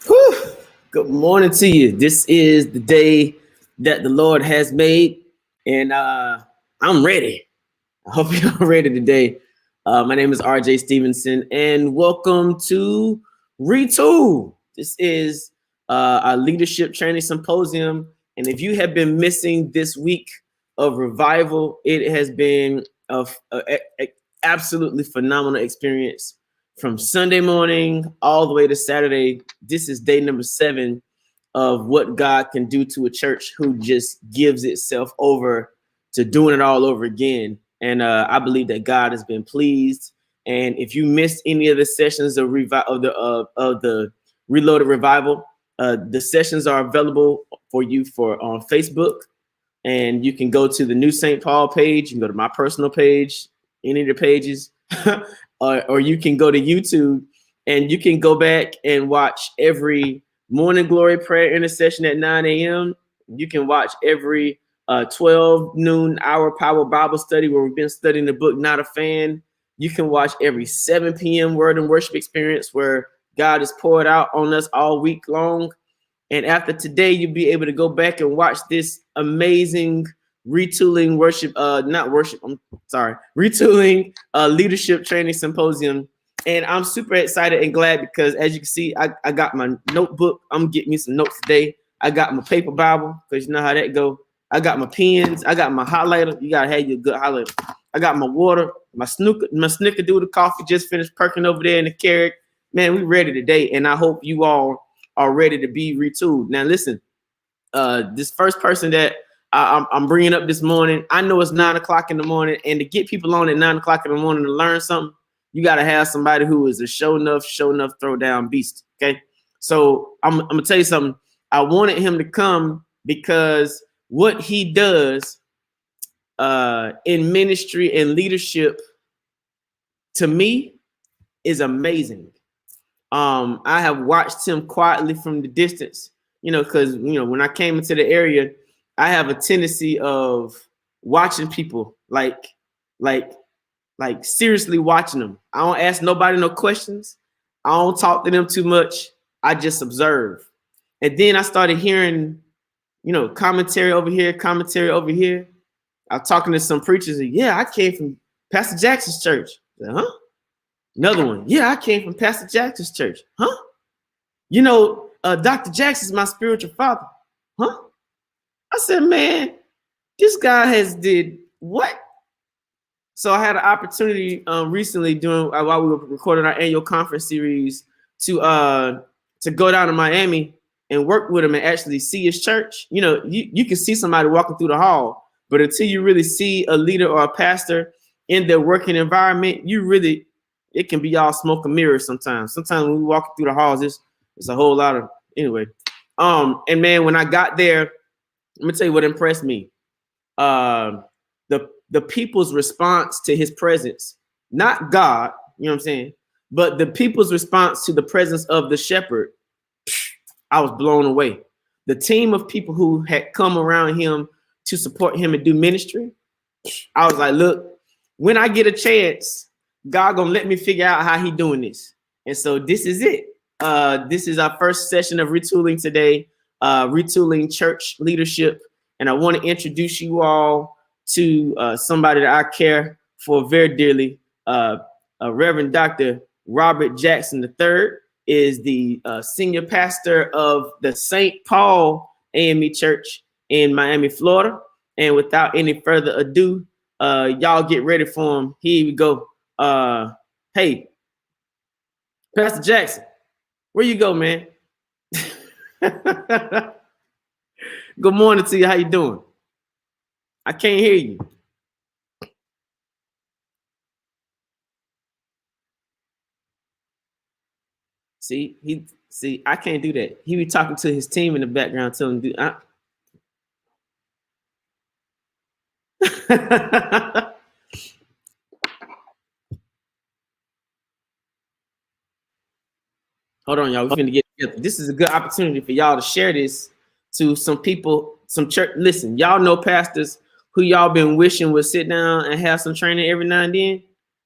Whew. Good morning to you. This is the day that the Lord has made, and I'm ready. I hope you're ready today. My name is RJ Stevenson, and welcome to ReTool. This is our Leadership Training Symposium, and if you have been missing this week of revival, it has been a absolutely phenomenal experience from Sunday morning all the way to Saturday. This is day number 7 of what God can do to a church who just gives itself over to doing it all over again. And I believe that God has been pleased. And if you missed any of the sessions of the Reloaded Revival, the sessions are available for you on Facebook. And you can go to the New St. Paul page. You can go to my personal page, any of the pages, or you can go to YouTube and you can go back and watch every morning glory prayer intercession at 9 a.m. You can watch every 12 noon hour power Bible study where we've been studying the book Not a Fan. You can watch every 7 p.m. word and worship experience where God has poured out on us all week long. And after today, you'll be able to go back and watch this amazing ReTooling ReTooling Leadership Training Symposium. And I'm super excited and glad because, as you can see, I got my notebook. I'm getting me some notes today. I got my paper Bible because you know how that go. I got my pens. I got my highlighter. You gotta have your good highlighter. I got my water, my snickerdoodle coffee just finished perking over there in the carrot. Man, we ready today, and I hope you all are ready to be retooled. Now, listen, this first person that I'm bringing up this morning, I know it's 9 o'clock in the morning, and to get people on at 9 o'clock in the morning to learn something, you got to have somebody who is a show enough throw down beast. Okay. So I'm going to tell you something. I wanted him to come because what he does in ministry and leadership to me is amazing. I have watched him quietly from the distance, because, when I came into the area, I have a tendency of watching people like seriously watching them. I don't ask nobody no questions. I don't talk to them too much. I just observe. And then I started hearing, commentary over here, commentary over here. I was talking to some preachers. Yeah, I came from Pastor Jackson's church. I said, huh? Another one. Yeah, I came from Pastor Jackson's church. Huh? Dr. Jackson's my spiritual father. Huh? I said, man, this guy has did what? So I had an opportunity recently while we were recording our annual conference series to go down to Miami and work with him and actually see his church. You can see somebody walking through the hall, but until you really see a leader or a pastor in their working environment, it can be all smoke and mirrors sometimes. Sometimes when we walk through the halls, it's a whole lot of anyway. And man, when I got there, let me tell you what impressed me. The people's response to his presence, not God, you know what I'm saying, but the people's response to the presence of the shepherd, I was blown away. The team of people who had come around him to support him and do ministry, I was like, look, when I get a chance, God gonna let me figure out how he doing this. And so this is it. This is our first session of ReTooling today, ReTooling church leadership. And I want to introduce you all to somebody that I care for very dearly. Reverend Dr. Robert Jackson III is the senior pastor of the St. Paul AME Church in Miami, Florida. And without any further ado, y'all get ready for him. Here we go. Hey, Pastor Jackson, where you go, man? Good morning to you. How you doing? I can't hear you. See, I can't do that. He be talking to his team in the background, telling him to do. Hold on, y'all. We're going to get together. This is a good opportunity for y'all to share this to some people, some church. Listen, y'all know pastors who y'all been wishing would sit down and have some training every now and then.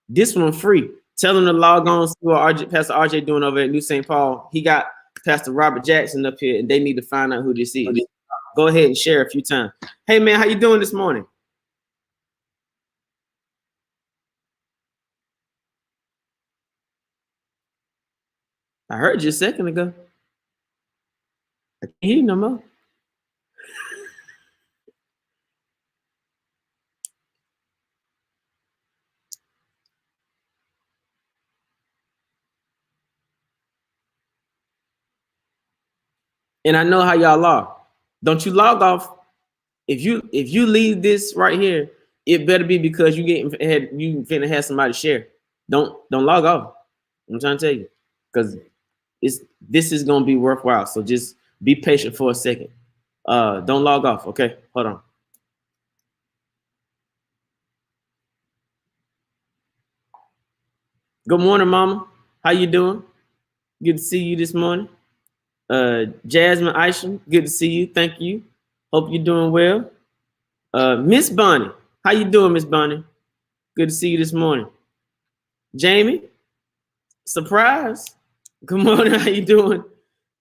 This one free. Tell them to log on to what Pastor RJ doing over at New St. Paul. He got Pastor Robert Jackson up here, and they need to find out who this is. Go ahead and share a few times. Hey man, how you doing this morning? I heard you a second ago. I can't hear you no more. And I know how y'all are. Don't you log off. If you leave this right here, it better be because you finna have somebody share. Don't log off. I'm trying to tell you, because this is gonna be worthwhile. So just be patient for a second. Don't log off. Okay, hold on. Good morning, Mama. How you doing? Good to see you this morning. Jasmine Isham, good to see you. Thank you. Hope you're doing well. Miss Bonnie, how you doing, Miss Bonnie? Good to see you this morning. Jamie, surprise. Good morning. How you doing?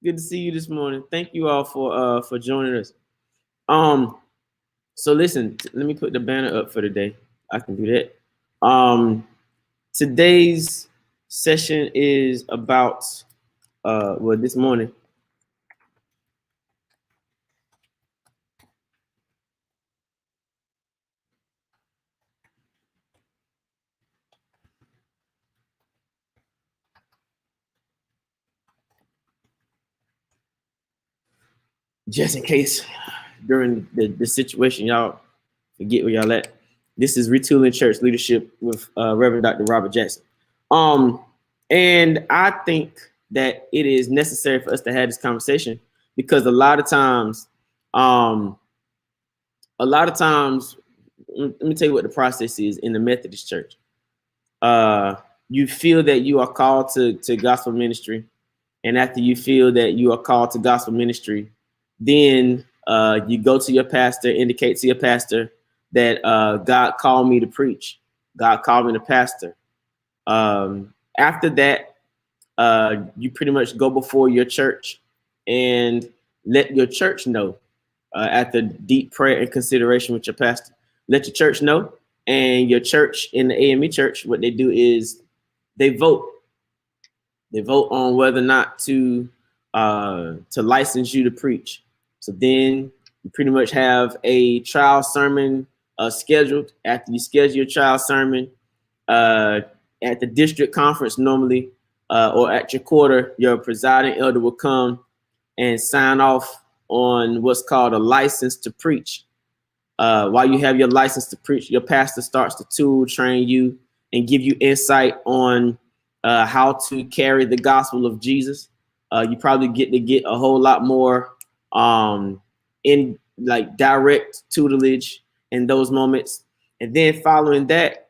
Good to see you this morning. Thank you all for joining us. So listen, let me put the banner up for today. I can do that. Today's session is about this morning. Just in case during the situation, y'all forget where y'all at. This is Retooling Church Leadership with Reverend Dr. Robert Jackson. And I think that it is necessary for us to have this conversation because a lot of times, let me tell you what the process is in the Methodist Church. You feel that you are called to gospel ministry. And after you feel that you are called to gospel ministry, then you go to your pastor, indicate to your pastor that God called me to preach. God called me to pastor. After that, you pretty much go before your church and let your church know after deep prayer and consideration with your pastor. Let your church know. And your church in the AME church, what they do is they vote. They vote on whether or not to license you to preach. So then you pretty much have a trial sermon scheduled. After you schedule your trial sermon at the district conference normally or at your quarter, your presiding elder will come and sign off on what's called a license to preach. While you have your license to preach, your pastor starts to tool train you and give you insight on how to carry the gospel of Jesus. You probably get a whole lot more in like direct tutelage in those moments. And then following that,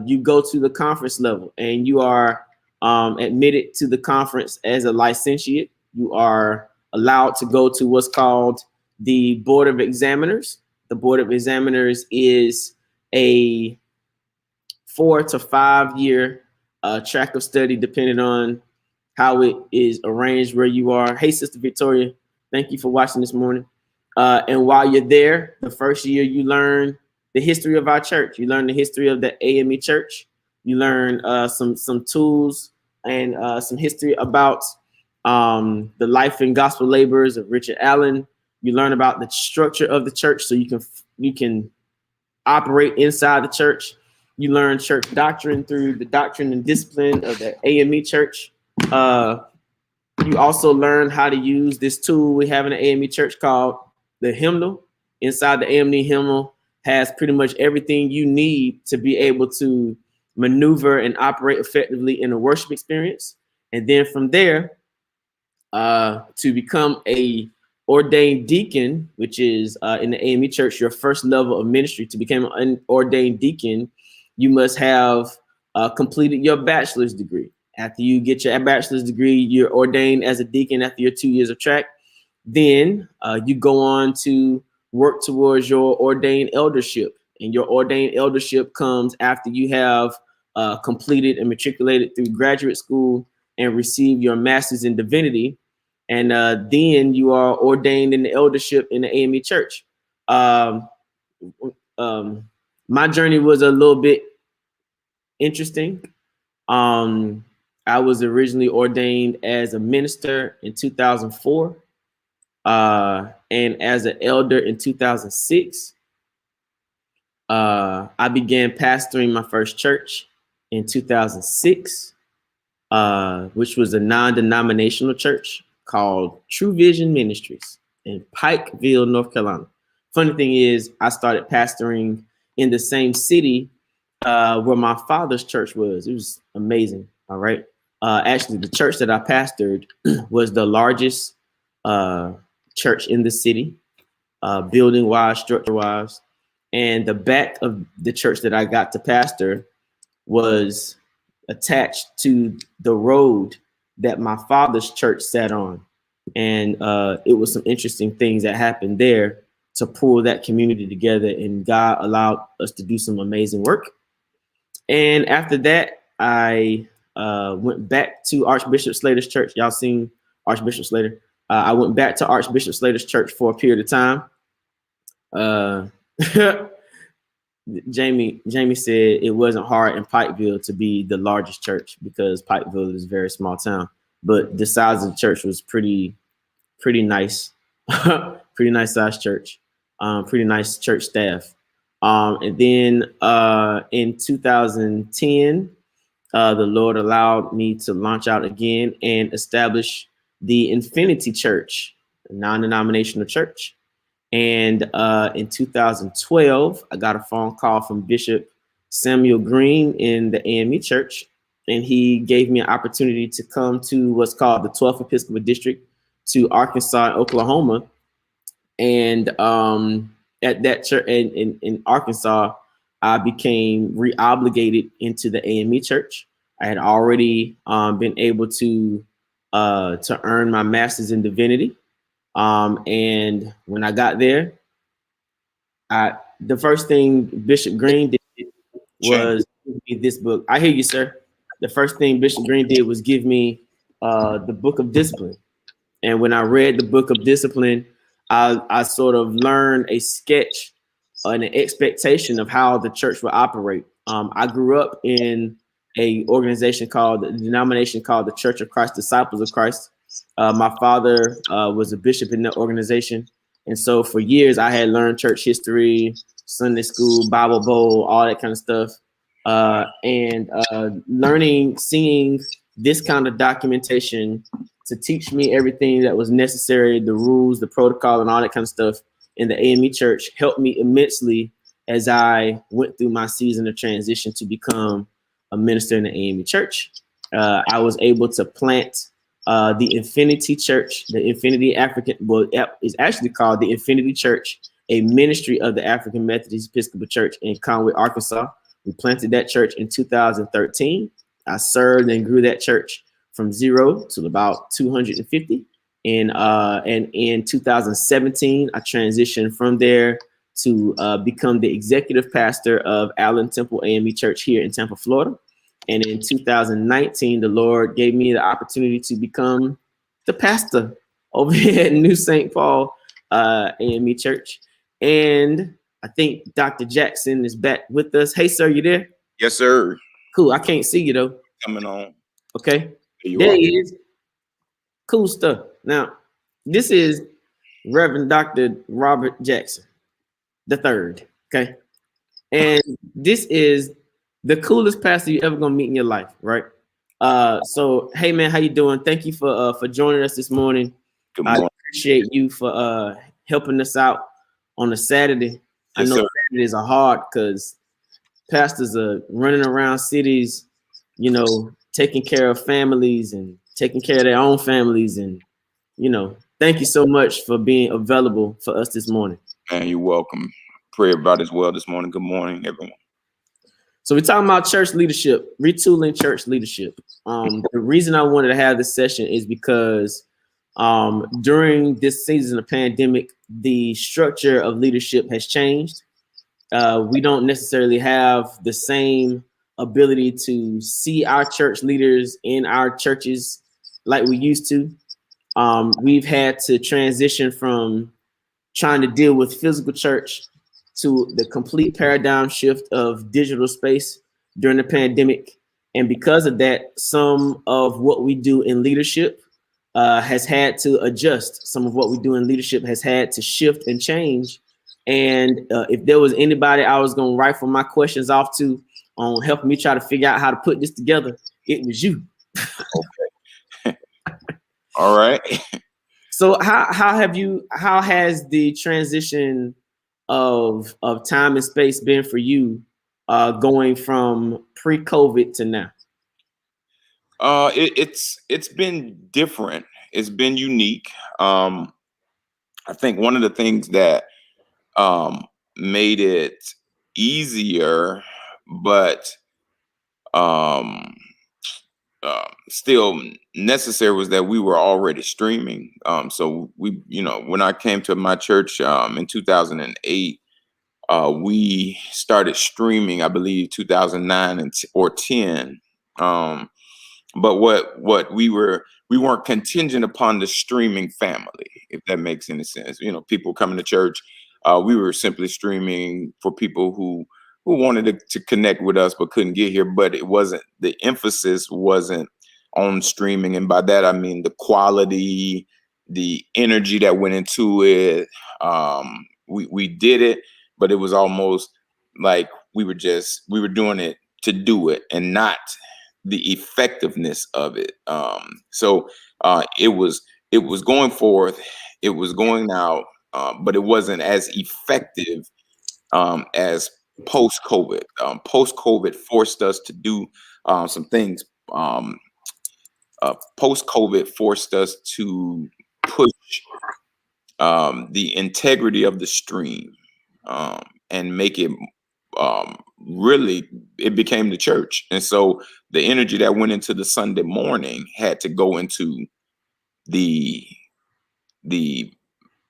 you go to the conference level and you are admitted to the conference as a licentiate. You are allowed to go to what's called the Board of Examiners. The Board of Examiners is a 4 to 5 year track of study, depending on how it is arranged where you are. Hey, Sister Victoria, thank you for watching this morning. And while you're there, the first year you learn the history of our church. You learn the history of the AME church. You learn some tools and some history about the life and gospel laborers of Richard Allen. You learn about the structure of the church so you can operate inside the church. You learn church doctrine through the doctrine and discipline of the AME church. You also learn how to use this tool we have in the AME church called the hymnal. Inside the AME hymnal has pretty much everything you need to be able to maneuver and operate effectively in a worship experience. And then from there, to become a ordained deacon, which is in the AME church, your first level of ministry. To become an ordained deacon, you must have completed your bachelor's degree. After you get your bachelor's degree, you're ordained as a deacon after your 2 years of track. Then you go on to work towards your ordained eldership. And your ordained eldership comes after you have completed and matriculated through graduate school and received your master's in divinity. And then you are ordained in the eldership in the AME church. My journey was a little bit interesting. I was originally ordained as a minister in 2004, and as an elder in 2006. I began pastoring my first church in 2006, which was a non-denominational church called True Vision Ministries in Pikeville, North Carolina. Funny thing is, I started pastoring in the same city where my father's church was. It was amazing. All right. Actually, the church that I pastored was the largest church in the city, building wise, structure wise. And the back of the church that I got to pastor was attached to the road that my father's church sat on. And it was some interesting things that happened there to pull that community together. And God allowed us to do some amazing work. And after that, I went back to Archbishop Slater's church. Y'all seen Archbishop Slater? I went back to Archbishop Slater's church for a period of time. Jamie said it wasn't hard in Pikeville to be the largest church because Pikeville is a very small town, but the size of the church was pretty nice, pretty nice sized church, pretty nice church staff. And then in 2010, the Lord allowed me to launch out again and establish the Infinity Church, a non-denominational church. And in 2012, I got a phone call from Bishop Samuel Green in the AME Church, and he gave me an opportunity to come to what's called the 12th Episcopal District to Arkansas and Oklahoma. And at that church in Arkansas, I became re-obligated into the AME Church. I had already been able to earn my master's in divinity. And when I got there, the first thing Bishop Green did was give me this book. I hear you, sir. The first thing Bishop Green did was give me the Book of Discipline. And when I read the Book of Discipline, I sort of learned a sketch and an expectation of how the church would operate. I grew up in a denomination called the Church of Christ, Disciples of Christ. My father was a bishop in that organization. And so for years, I had learned church history, Sunday school, Bible Bowl, all that kind of stuff. And seeing this kind of documentation to teach me everything that was necessary, the rules, the protocol, and all that kind of stuff in the AME Church helped me immensely as I went through my season of transition to become a minister in the AME Church. I was able to plant the Infinity Church, the Infinity African, it's actually called the Infinity Church, a ministry of the African Methodist Episcopal Church in Conway, Arkansas. We planted that church in 2013. I served and grew that church from 0 to about 250. And in 2017, I transitioned from there to become the executive pastor of Allen Temple AME Church here in Tampa, Florida. And in 2019, the Lord gave me the opportunity to become the pastor over here at New St. Paul AME Church. And I think Dr. Jackson is back with us. Hey, sir, you there? Yes, sir. Cool. I can't see you, though. Coming on. Okay. There he is. Cool stuff. Now, this is Reverend Dr. Robert Jackson III. Okay. And this is the coolest pastor you ever gonna meet in your life, right? So hey man, how you doing? Thank you for joining us this morning. Good morning. I appreciate you for helping us out on a Saturday. Yes, I know sir. Saturdays are hard because pastors are running around cities, you know, taking care of families and taking care of their own families, and you know, thank you so much for being available for us this morning. Man, you're welcome. Pray about as well this morning. Good morning, everyone. So we're talking about church leadership, retooling church leadership. The reason I wanted to have this session is because during this season of pandemic, the structure of leadership has changed. We don't necessarily have the same ability to see our church leaders in our churches like we used to. We've had to transition from trying to deal with physical church to the complete paradigm shift of digital space during the pandemic. And because of that, some of what we do in leadership has had to adjust. Some of what we do in leadership has had to shift and change. And if there was anybody I was going to rifle my questions off to on helping me try to figure out how to put this together, it was you. Okay. All right. So how has the transition of time and space been for you, going from pre-COVID to now? It's been different. It's been unique. I think one of the things that made it easier, but um, still necessary, was that we were already streaming. So we, when I came to my church in 2008, we started streaming, I believe, 2009 or 10. But what we weren't contingent upon the streaming family, if that makes any sense. People coming to church, we were simply streaming for people who wanted to connect with us but couldn't get here. But the emphasis wasn't on streaming, and by that I mean the quality, the energy that went into it. We did it, but it was almost like we were doing it to do it and not the effectiveness of it. So it was going forth, it was going out, but it wasn't as effective as post-COVID. Post-COVID forced us to do some things. Post-COVID forced us to push the integrity of the stream, and make it really, it became the church. And so the energy that went into the Sunday morning had to go into the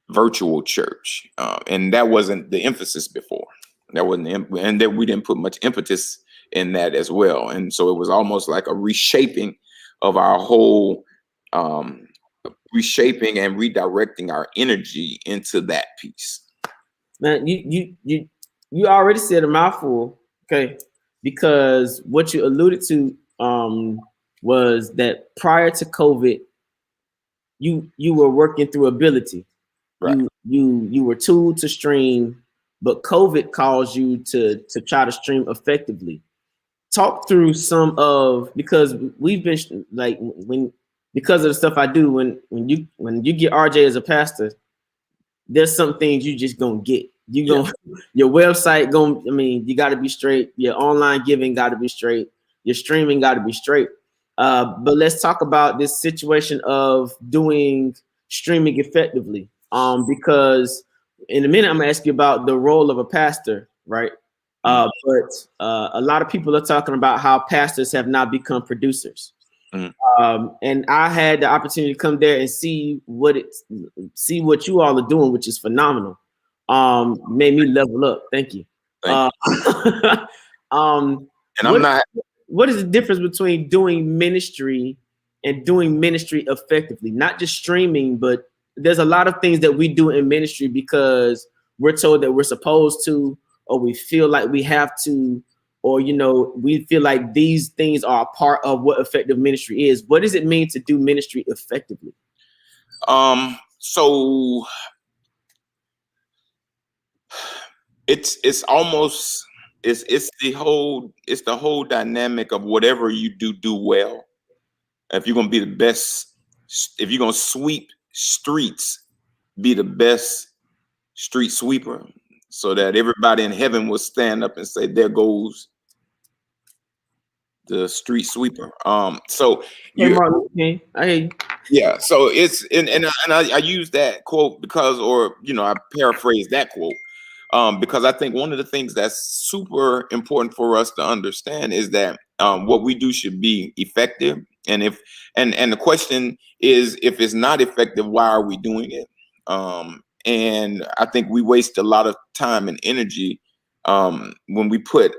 virtual church, and that wasn't the emphasis before. That wasn't and that we didn't put much impetus in that as well. And so it was almost like a reshaping of our whole, reshaping and redirecting our energy into that piece. Man, you already said a mouthful, okay? Because what you alluded to was that prior to COVID, you were working through ability. Right. You were tooled to stream, but COVID caused you to try to stream effectively. Talk through some of, because we've been like, because of the stuff I do, when you get RJ as a pastor, there's some things you just gonna get. Your website you got to be straight. Your online giving got to be straight. Your streaming got to be straight. But let's talk about this situation of doing streaming effectively. Because in a minute I'm gonna ask you about the role of a pastor, right? But a lot of people are talking about how pastors have now become producers. And I had the opportunity to come there and see what you all are doing, which is phenomenal. Made me level up. Thank you. Thank you. And what is the difference between doing ministry and doing ministry effectively? Not just streaming, but there's a lot of things that we do in ministry because we're told that we're supposed to, or we feel like we have to, or we feel like these things are a part of what effective ministry is. What does it mean to do ministry effectively? So it's almost it's the whole dynamic of whatever you do well. If you're gonna be the best, if you're gonna sweep streets, be the best street sweeper, so that everybody in heaven will stand up and say, "There goes the street sweeper." So yeah, so it's and I use that quote because, I paraphrase that quote, because I think one of the things that's super important for us to understand is that what we do should be effective. And if and the question is, if it's not effective, why are we doing it? And I think we waste a lot of time and energy when we direct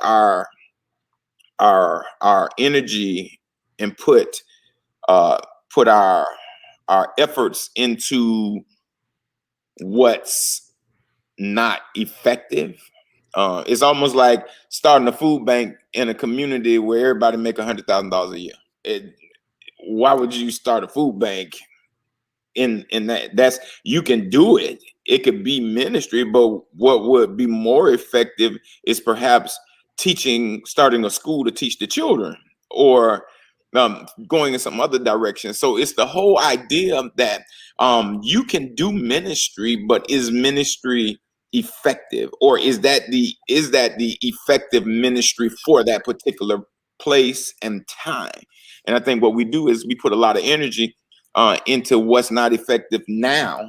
our energy and put put our efforts into what's not effective. It's almost like starting a food bank in a community where everybody make $100,000 a year. Why would you start a food bank in that? That's, you can do it. It could be ministry, but what would be more effective is perhaps starting a school to teach the children, or going in some other direction. So it's the whole idea that you can do ministry, but is ministry effective, or is that the effective ministry for that particular place and time? And I think what we do is we put a lot of energy into what's not effective now,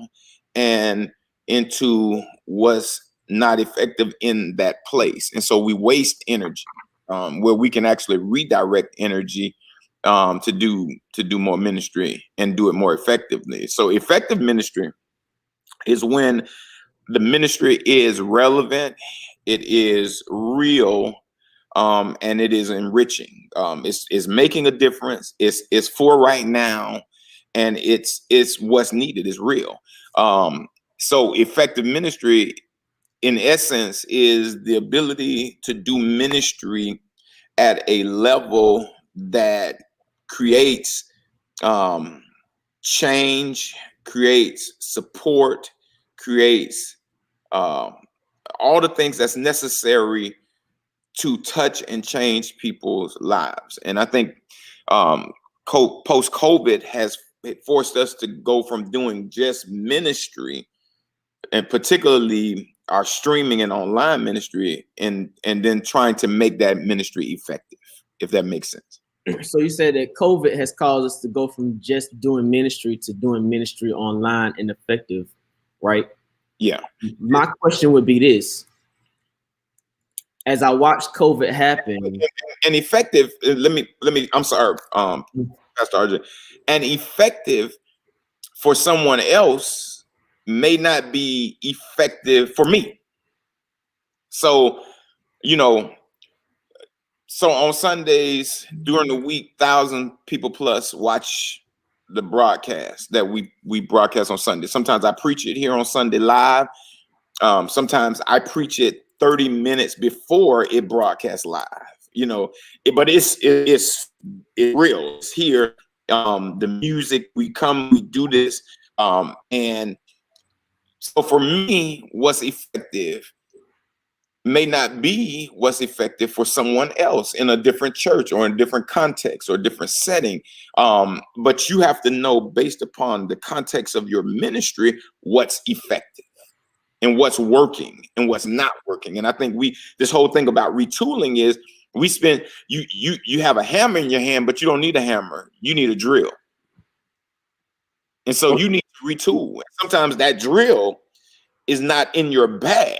and into what's not effective in that place. And so we waste energy where we can actually redirect energy to do more ministry and do it more effectively. So effective ministry is when the ministry is relevant, it is real, and it is enriching. It's making a difference. It's for right now, and it's what's needed is real. So effective ministry, in essence, is the ability to do ministry at a level that creates change, creates support, creates all the things that's necessary to touch and change people's lives. And I think post-COVID has forced us to go from doing just ministry, and particularly our streaming and online ministry, and then trying to make that ministry effective, if that makes sense. So you said that COVID has caused us to go from just doing ministry to doing ministry online and effective, right? Yeah. My question would be this: as I watched COVID happen, and effective, let me I'm sorry, Pastor RJ, and effective for someone else may not be effective for me. So, so on Sundays during the week, 1,000 people plus watch the broadcast that we broadcast on Sunday. Sometimes I preach it here on Sunday live. Sometimes I preach it 30 minutes before it broadcasts live. But it's real. It's here. The music, we do this, and so for me, what's effective may not be what's effective for someone else in a different church or in a different context or different setting. But you have to know, based upon the context of your ministry, what's effective and what's working and what's not working. And I think this whole thing about retooling is you have a hammer in your hand, but you don't need a hammer. You need a drill. And so you need to retool. Sometimes that drill is not in your bag.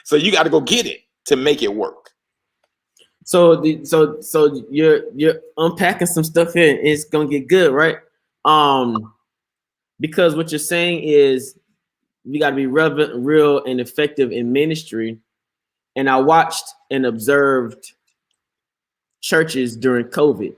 So you got to go get it to make it work. So you're unpacking some stuff here, and it's gonna get good, right? Because what you're saying is you got to be relevant, real, and effective in ministry. And I watched and observed churches during COVID,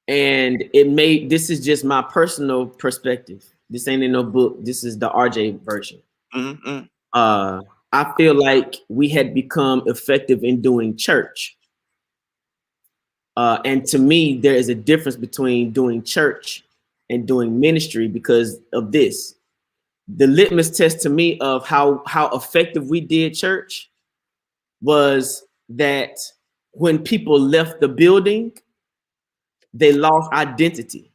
and this is just my personal perspective. This ain't in no book. This is the RJ version. Mm-hmm. I feel like we had become effective in doing church. And to me, there is a difference between doing church and doing ministry because of this. The litmus test to me of how effective we did church was that when people left the building, they lost identity.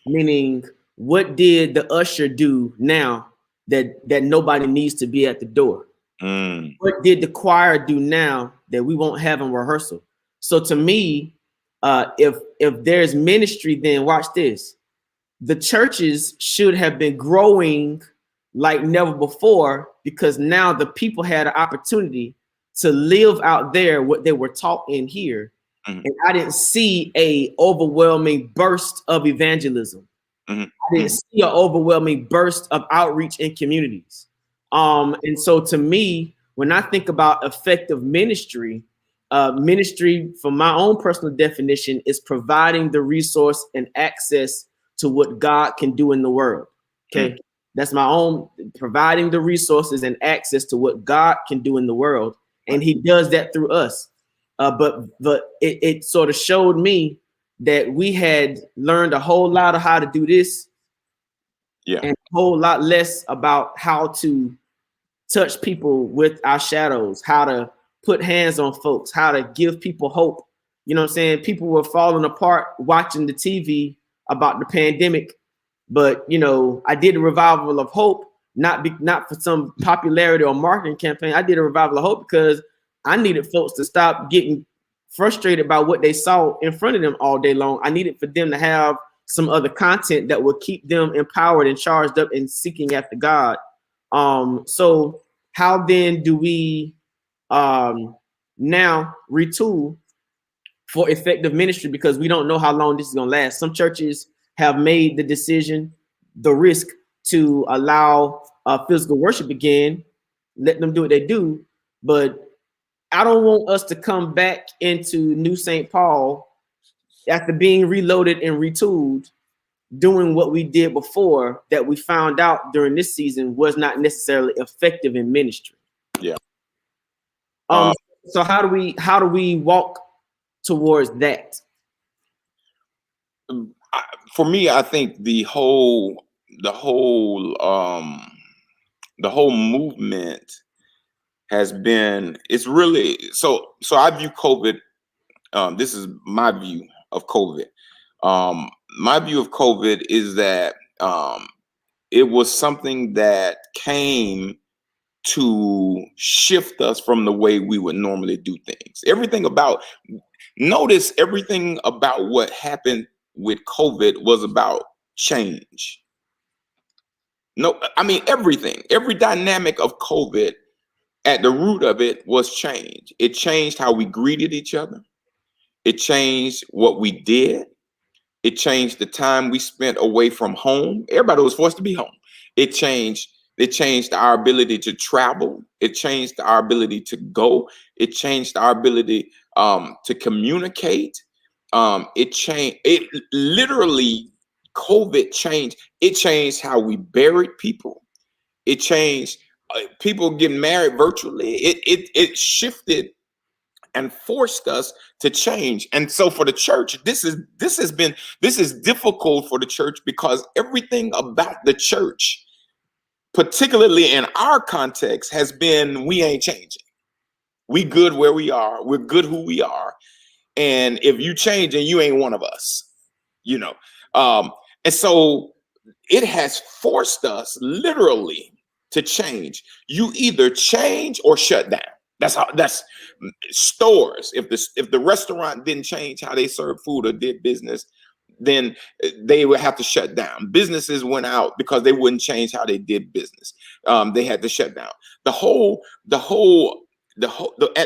Meaning, what did the usher do now that nobody needs to be at the door? What did the choir do now that we won't have in rehearsal? So to me, if there's ministry, then watch this. The churches should have been growing like never before, because now the people had an opportunity to live out there what they were taught in here. And I didn't see a overwhelming burst of evangelism. I didn't see an overwhelming burst of outreach in communities. And so to me, when I think about effective ministry, Ministry, from my own personal definition, is providing the resource and access to what God can do in the world. Okay. That's my own, providing the resources and access to what God can do in the world. And he does that through us. But it sort of showed me that we had learned a whole lot of how to do this. Yeah. And a whole lot less about how to touch people with our shadows, how to put hands on folks, how to give people hope. You know what I'm saying? People were falling apart watching the TV about the pandemic. But, you know, I did a revival of hope, not for some popularity or marketing campaign. I did a revival of hope because I needed folks to stop getting frustrated by what they saw in front of them all day long. I needed for them to have some other content that would keep them empowered and charged up and seeking after God. So how then do we now retool for effective ministry? Because we don't know how long this is going to last. Some churches have made the decision, the risk, to allow physical worship again, let them do what they do. But I don't want us to come back into New St. Paul after being reloaded and retooled, doing what we did before that we found out during this season was not necessarily effective in ministry. Yeah. So how do we walk towards that? For me, I think the whole movement has been, it's really, so I view COVID, this is my view of COVID. My view of COVID is that it was something that came to shift us from the way we would normally do things. Notice everything about what happened with COVID was about change. No, I mean, every dynamic of COVID, at the root of it was change. It changed how we greeted each other. It changed what we did. It changed the time we spent away from home. Everybody was forced to be home. It changed our ability to travel. It changed our ability to go. It changed our ability to communicate. It literally, COVID changed. It changed how we buried people. It changed people getting married virtually. It shifted and forced us to change. And so for the church, this is difficult for the church, because everything about the church, particularly in our context, has been, we ain't changing. We good where we are. We're good who we are. And if you change, and you ain't one of us, you know. And so it has forced us literally to change. You either change or shut down. That's stores. If the restaurant didn't change how they serve food or did business, then they would have to shut down. Businesses went out because they wouldn't change how they did business. They had to shut down. At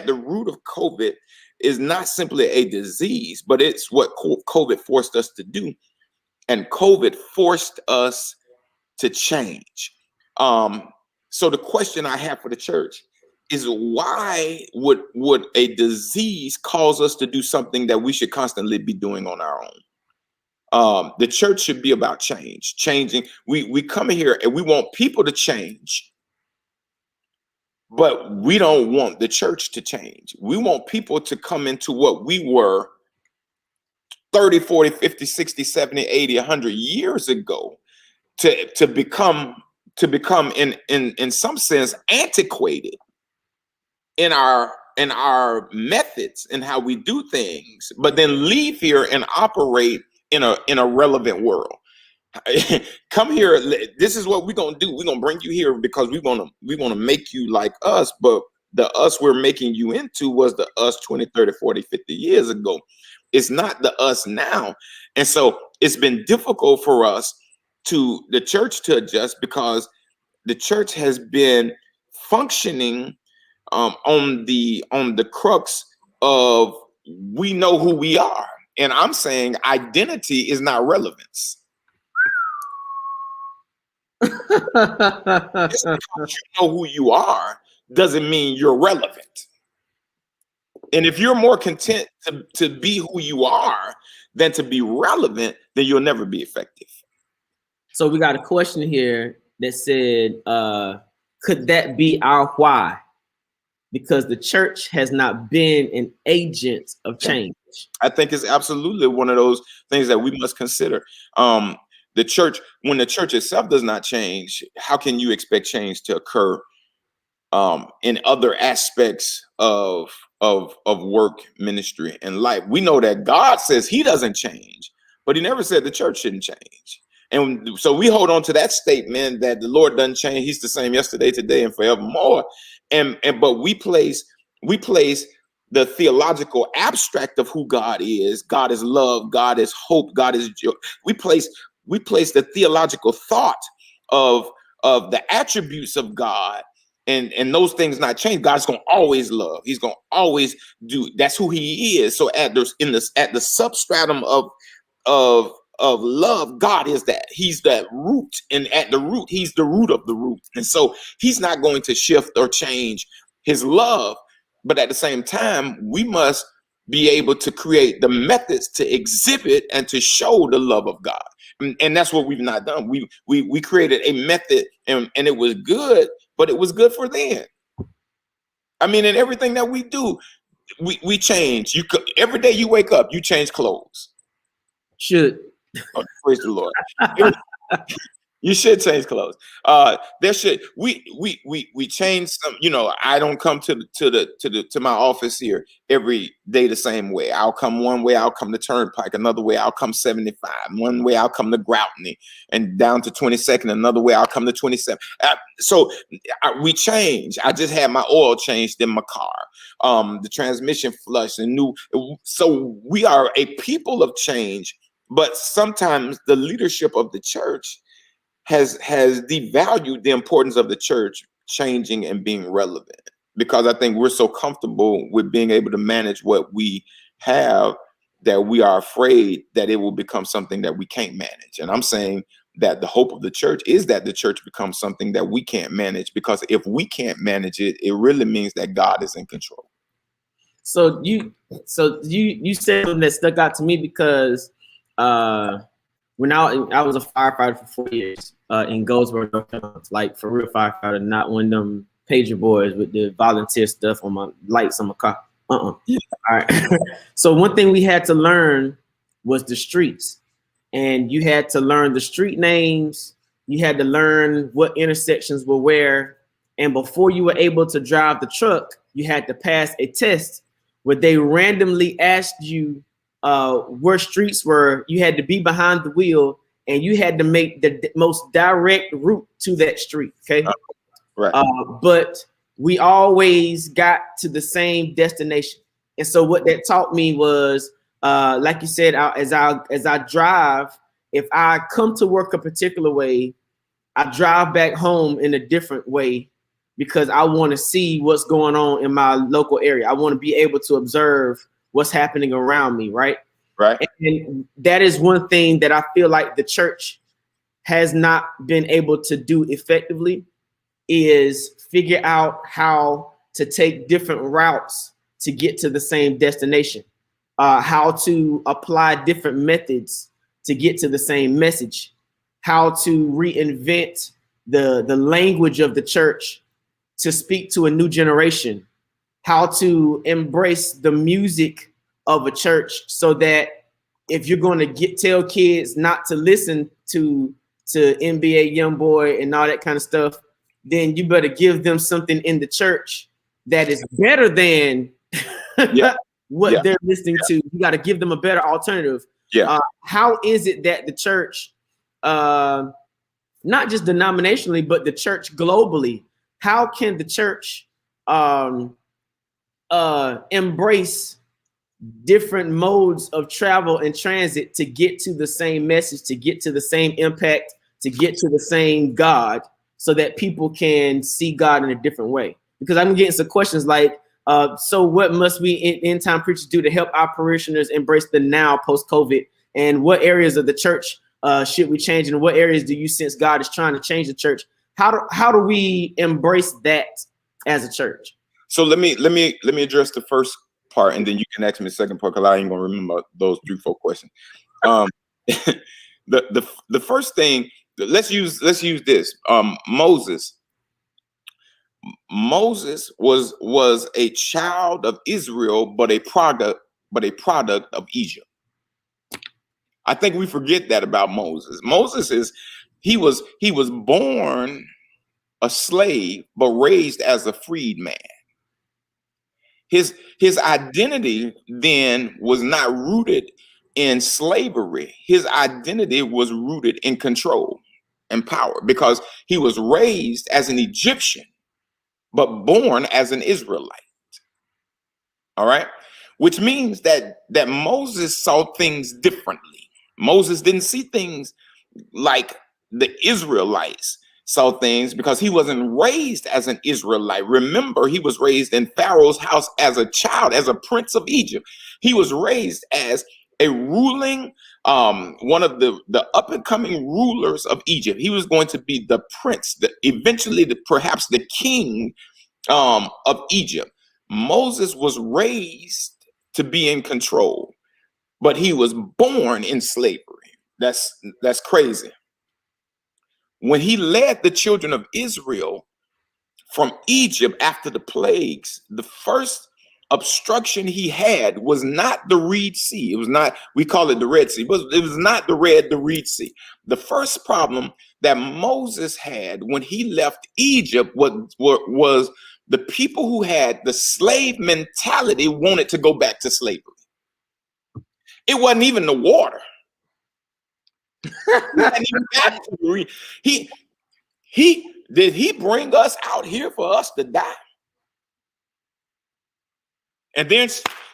the root of COVID is not simply a disease, but it's what COVID forced us to do. And COVID forced us to change. So the question I have for the church is, why would a disease cause us to do something that we should constantly be doing on our own? The church should be about changing. We come here and we want people to change, but we don't want the church to change. We want people to come into what we were 30, 40, 50, 60, 70, 80, 100 years ago, to become in some sense antiquated in our methods and how we do things, but then leave here and operate in a relevant world. Come here. This is what we're gonna do. We're gonna bring you here because we want to make you like us, but the us we're making you into was the us 20, 30, 40, 50 years ago. It's not the us now. And so it's been difficult for us, the church, to adjust, because the church has been functioning on the crux of, we know who we are. And I'm saying identity is not relevance. Just because you know who you are doesn't mean you're relevant. And if you're more content to be who you are than to be relevant, then you'll never be effective. So we got a question here that said, could that be our why? Because the church has not been an agent of change. I think it's absolutely one of those things that we must consider. The church, when the church itself does not change, how can you expect change to occur in other aspects of work, ministry, and life? We know that God says he doesn't change, but he never said the church shouldn't change. And so we hold on to that statement that the Lord doesn't change. He's the same yesterday, today, and forevermore. But we place the theological abstract of who God is. God is love. God is hope. God is joy. We place the theological thought of the attributes of God, and those things not change. God's gonna always love. He's gonna always do. That's who he is. So at the substratum of love, God is that. He's that root, and at the root, he's the root of the root. And so he's not going to shift or change his love. But at the same time, we must be able to create the methods to exhibit and to show the love of God. And that's what we've not done. We created a method, and it was good, but it was good for then. I mean, in everything that we do, we change. Every day you wake up, you change clothes. Should. Oh, praise the Lord. You should change clothes. There should we change some. You know, I don't come to my office here every day the same way. I'll come one way. I'll come to Turnpike. Another way. I'll come 75. One way. I'll come to Groutney and down to 22nd. Another way. I'll come to 27. So we change. I just had my oil changed in my car. The transmission flushed and new. So we are a people of change. But sometimes the leadership of the church has devalued the importance of the church changing and being relevant, because I think we're so comfortable with being able to manage what we have that we are afraid that it will become something that we can't manage. And I'm saying that the hope of the church is that the church becomes something that we can't manage, because if we can't manage it, it really means that God is in control. So you said something that stuck out to me, because when I was a firefighter for 4 years in Goldsboro, North Carolina, like for real firefighter, not one of them pager boys with the volunteer stuff on my lights on my car. Yeah. All right. So one thing we had to learn was the streets, and you had to learn the street names. You had to learn what intersections were where, and before you were able to drive the truck, you had to pass a test where they randomly asked you where streets were. You had to be behind the wheel, and you had to make the most direct route to that street. Okay. Right. But we always got to the same destination. And so what that taught me was, like you said, as I drive, if I come to work a particular way, I drive back home in a different way, because I want to see what's going on in my local area. I want to be able to observe what's happening around me, right? Right. And that is one thing that I feel like the church has not been able to do effectively, is figure out how to take different routes to get to the same destination, how to apply different methods to get to the same message, how to reinvent the language of the church to speak to a new generation, how to embrace the music of a church, so that if you're going to tell kids not to listen to NBA Youngboy and all that kind of stuff, then you better give them something in the church that is better than what they're listening to. You got to give them a better alternative. How is it that the church, not just denominationally, but the church globally, how can the church embrace different modes of travel and transit to get to the same message, to get to the same impact, to get to the same God, so that people can see God in a different way? Because I'm getting some questions like, so what must we end time preachers do to help our parishioners embrace the now post-COVID? And what areas of the church should we change? And what areas do you sense God is trying to change the church? How do we embrace that as a church? So let me address the first part, and then you can ask me the second part because I ain't gonna remember those 3-4 questions. The first thing, let's use this. Moses was a child of Israel, but a product of Egypt. I think we forget that about Moses. He was born a slave, but raised as a freedman. His identity then was not rooted in slavery. His identity was rooted in control and power, because he was raised as an Egyptian, but born as an Israelite. All right, which means that Moses saw things differently. Moses didn't see things like the Israelites saw things, because he wasn't raised as an Israelite. Remember, he was raised in Pharaoh's house as a child, as a prince of Egypt. He was raised as a ruling, one of the up and coming rulers of Egypt. He was going to be the prince, eventually perhaps the king of Egypt. Moses was raised to be in control, but he was born in slavery. That's crazy. When he led the children of Israel from Egypt after the plagues, the first obstruction he had was not the Red Sea. It was not, we call it the Red Sea, but it was not the Red Sea. The first problem that Moses had when he left Egypt was the people who had the slave mentality wanted to go back to slavery. It wasn't even the water. Did he bring us out here for us to die? And then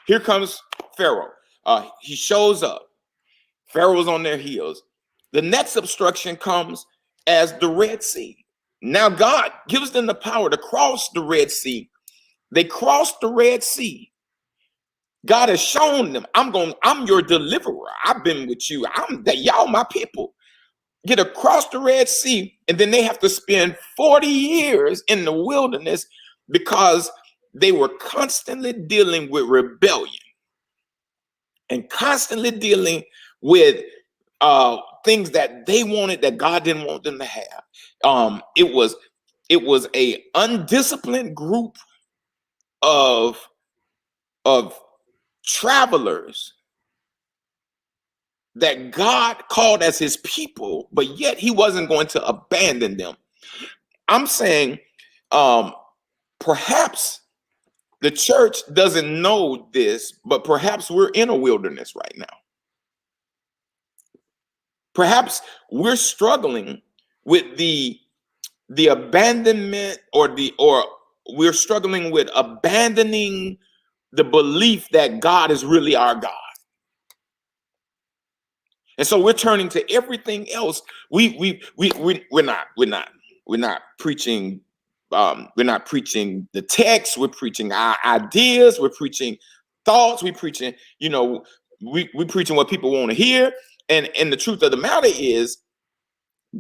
here comes Pharaoh. He shows up. Pharaoh's on their heels. The next obstruction comes as the Red Sea. Now God gives them the power to cross the Red Sea. They cross the Red Sea. God has shown them, I'm your deliverer. I've been with you. Y'all my people. Get across the Red Sea, and then they have to spend 40 years in the wilderness because they were constantly dealing with rebellion and constantly dealing with things that they wanted that God didn't want them to have. It was a undisciplined group of travelers that God called as his people, but yet he wasn't going to abandon them. I'm saying perhaps the church doesn't know this, but perhaps we're in a wilderness right now. Perhaps we're struggling with the abandonment, or we're struggling with abandoning the belief that God is really our God. And so we're turning to everything else. We're not preaching. We're not preaching the text. We're preaching our ideas. We're preaching thoughts. We're preaching. We're preaching what people want to hear. And the truth of the matter is,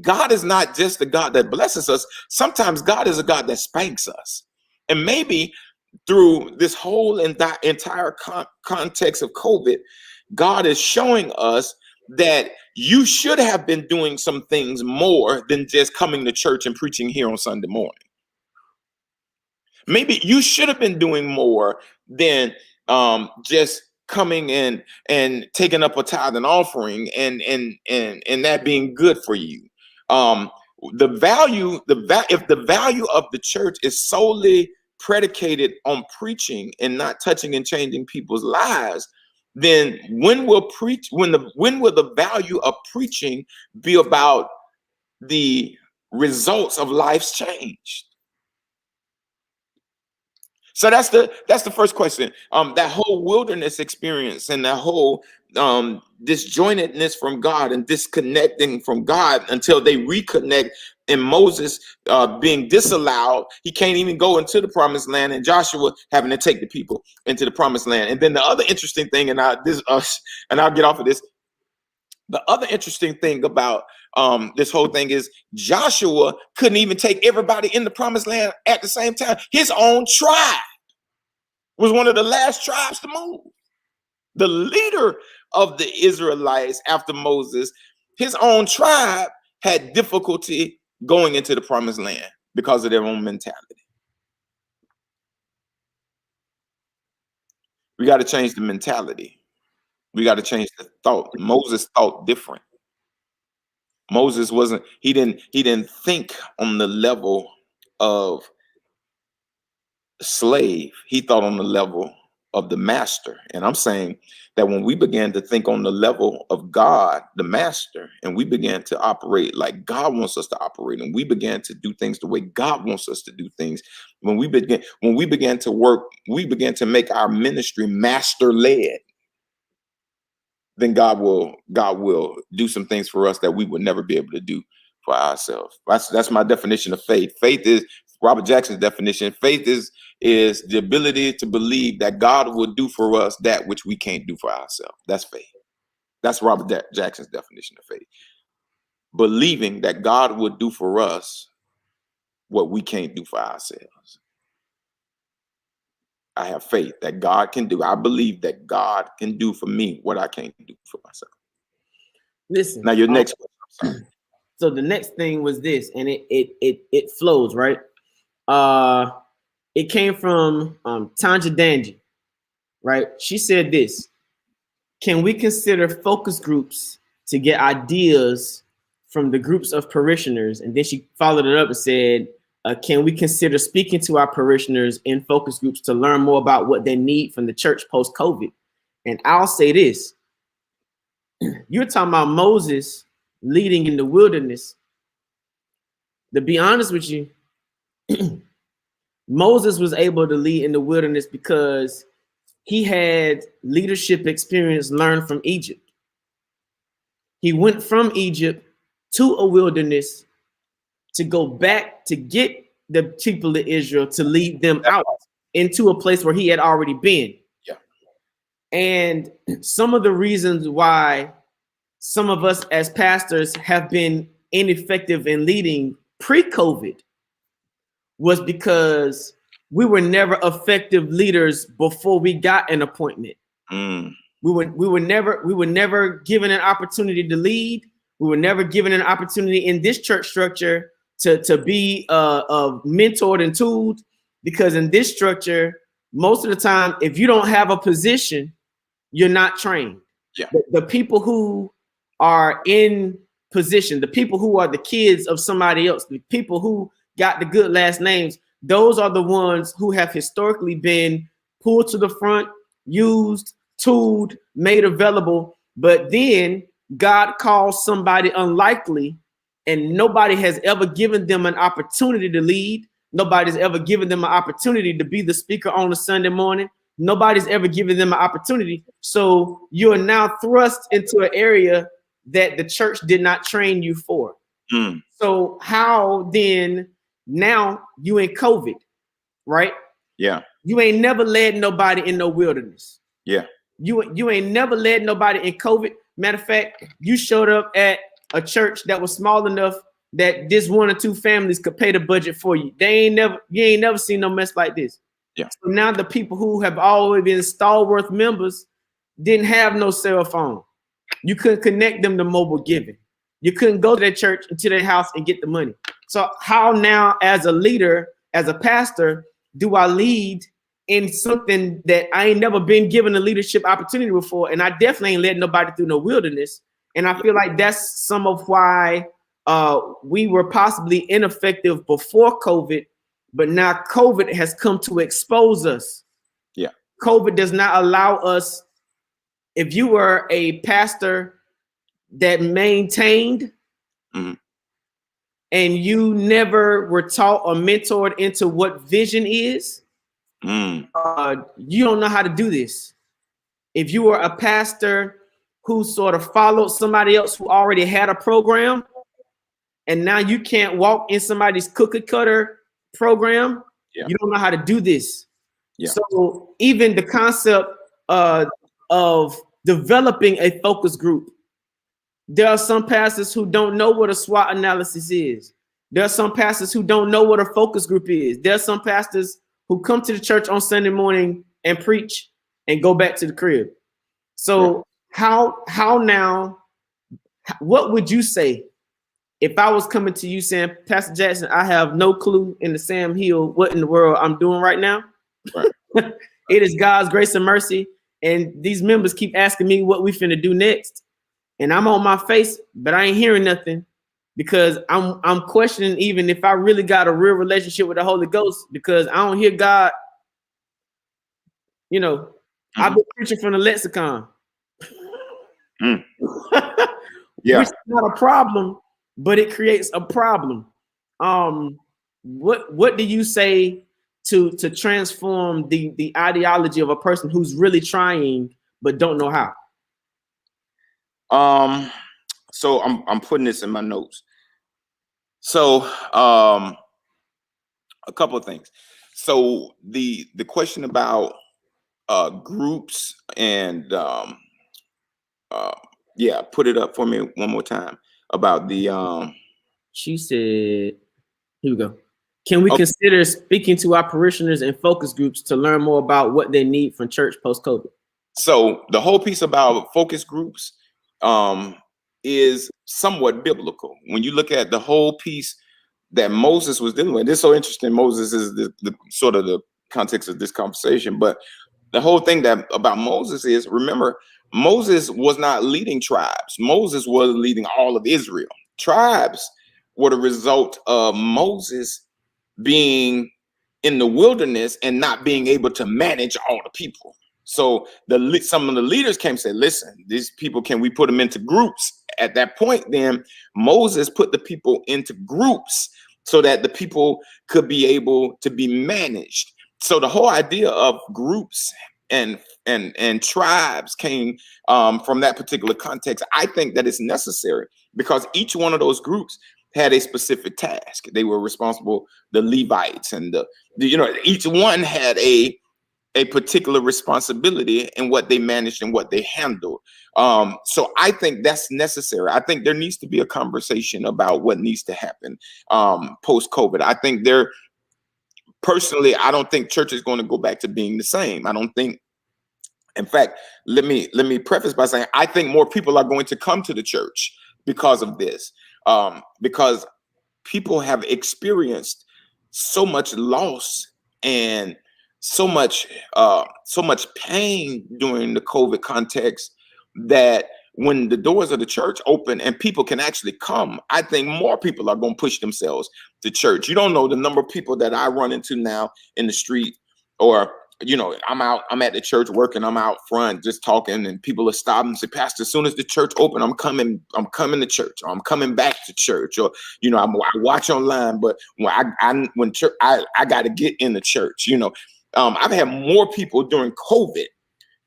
God is not just the God that blesses us. Sometimes God is a God that spanks us. And maybe through this whole entire context of COVID, God is showing us that you should have been doing some things more than just coming to church and preaching here on Sunday morning. Maybe you should have been doing more than just coming in and taking up a tithe and offering and that being good for you. If the value of the church is solely predicated on preaching and not touching and changing people's lives, then when will the value of preaching be about the results of life's change? So that's the first question. That whole wilderness experience and that whole disjointedness from God and disconnecting from God until they reconnect, and Moses being disallowed, he can't even go into the promised land, and Joshua having to take the people into the promised land. And then the other interesting thing, and I'll get off of this. The other interesting thing about this whole thing is Joshua couldn't even take everybody in the promised land at the same time. His own tribe. was one of the last tribes to move. The leader of the Israelites after Moses, his own tribe had difficulty going into the promised land because of their own mentality. We got to change the mentality. We got to change the thought. Moses thought different. Moses he didn't think on the level of slave. He thought on the level of the master. And I'm saying that when we began to think on the level of God, the master, and we began to operate like God wants us to operate, and we began to do things the way God wants us to do things, when we began to work, we began to make our ministry master-led, then God will do some things for us that we would never be able to do for ourselves. That's my definition of faith. Faith is Robert Jackson's definition. Faith is the ability to believe that God will do for us that which we can't do for ourselves. That's faith. That's Robert Jackson's definition of faith. Believing that God will do for us what we can't do for ourselves. I have faith that God can do. I believe that God can do for me what I can't do for myself. Listen. Now your next question. So the next thing was this, and it flows, right? It came from Tanja Danji, right? She said this: can we consider focus groups to get ideas from the groups of parishioners? And then she followed it up and said, can we consider speaking to our parishioners in focus groups to learn more about what they need from the church post-COVID? And I'll say this: you're talking about Moses leading in the wilderness. To be honest with you, Moses was able to lead in the wilderness because he had leadership experience learned from Egypt. He went from Egypt to a wilderness to go back to get the people of Israel to lead them out into a place where he had already been. Yeah. And some of the reasons why some of us as pastors have been ineffective in leading pre-COVID was because we were never effective leaders before we got an appointment. We were never given an opportunity to lead. We were never given an opportunity in this church structure to be mentored and tooled, because in this structure, most of the time, if you don't have a position, you're not trained. Yeah. The people who are in position, the people who are the kids of somebody else, the people who got the good last names, those are the ones who have historically been pulled to the front, used, tooled, made available. But then God calls somebody unlikely, and nobody has ever given them an opportunity to lead. Nobody's ever given them an opportunity to be the speaker on a Sunday morning. Nobody's ever given them an opportunity. So you are now thrust into an area that the church did not train you for. So how then, now you in COVID, right? Yeah. You ain't never led nobody in no wilderness. Yeah. You ain't never led nobody in COVID. Matter of fact, you showed up at a church that was small enough that this 1 or 2 families could pay the budget for you. You ain't never seen no mess like this. Yeah. So now the people who have always been stalwart members didn't have no cell phone. You couldn't connect them to mobile giving. You couldn't go to their church and to their house and get the money. So how now, as a leader, as a pastor, do I lead in something that I ain't never been given a leadership opportunity before? And I definitely ain't led nobody through no wilderness. And I feel like that's some of why we were possibly ineffective before COVID, but now COVID has come to expose us. Yeah. COVID does not allow us. If you were a pastor that maintained and you never were taught or mentored into what vision is, you don't know how to do this. If you were a pastor who sort of followed somebody else who already had a program, and now you can't walk in somebody's cookie cutter program, you don't know how to do this. Yeah. So even the concept of developing a focus group, there are some pastors who don't know what a SWOT analysis is. There are some pastors who don't know what a focus group is. There are some pastors who come to the church on Sunday morning and preach and go back to the crib. So how now, what would you say if I was coming to you saying, Pastor Jackson, I have no clue in the Sam Hill what in the world I'm doing right now? Right. It is God's grace and mercy. And these members keep asking me what we finna do next. And I'm on my face, but I ain't hearing nothing because I'm questioning even if I really got a real relationship with the Holy Ghost, because I don't hear God. You know, I've been preaching from the lexicon. Yeah. Which is not a problem, but it creates a problem. What do you say to transform the ideology of a person who's really trying but don't know how? So I'm putting this in my notes. So a couple of things. So the question about groups and yeah, put it up for me one more time about the She said, here we go. Can we consider speaking to our parishioners in focus groups to learn more about what they need from church post-COVID? So the whole piece about focus groups is somewhat biblical. When you look at the whole piece that Moses was dealing with, this is so interesting. Moses is the sort of the context of this conversation, but the whole thing that about Moses is, remember, Moses was not leading tribes. Moses was leading all of Israel. Tribes were the result of Moses being in the wilderness and not being able to manage all the people. So some of the leaders came and said, listen, these people, can we put them into groups? At that point, then Moses put the people into groups so that the people could be able to be managed. So the whole idea of groups and tribes came from that particular context. I think that it's necessary because each one of those groups had a specific task. They were responsible, the Levites and each one had a particular responsibility in what they managed and what they handled. So I think that's necessary. I think there needs to be a conversation about what needs to happen post-COVID. I think personally, I don't think church is going to go back to being the same. I don't think, in fact, let me preface by saying, I think more people are going to come to the church because of this, because people have experienced so much loss and so much pain during the COVID context that when the doors of the church open and people can actually come, I think more people are going to push themselves to church. You don't know the number of people that I run into now in the street, or I'm at the church working, I'm out front just talking, and people are stopping and say, Pastor, as soon as the church open, I'm coming to church, or I'm coming back to church, or I watch online, but when church, I got to get in the church. I've had more people during COVID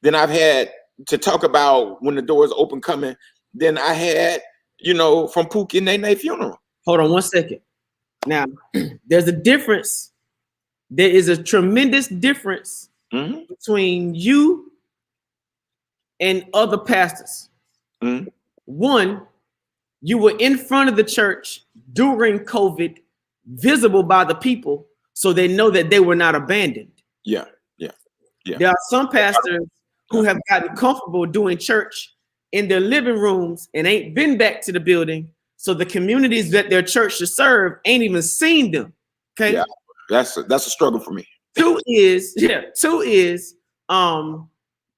than I've had to talk about when the doors open coming than I had, from Pookie and Nene funeral. Hold on one second. Now, there's a difference. There is a tremendous difference between you and other pastors. One, you were in front of the church during COVID, visible by the people, so they know that they were not abandoned. Yeah. There are some pastors who have gotten comfortable doing church in their living rooms and ain't been back to the building, so the communities that their church should serve ain't even seen them. Okay. Yeah. That's a struggle for me. Two is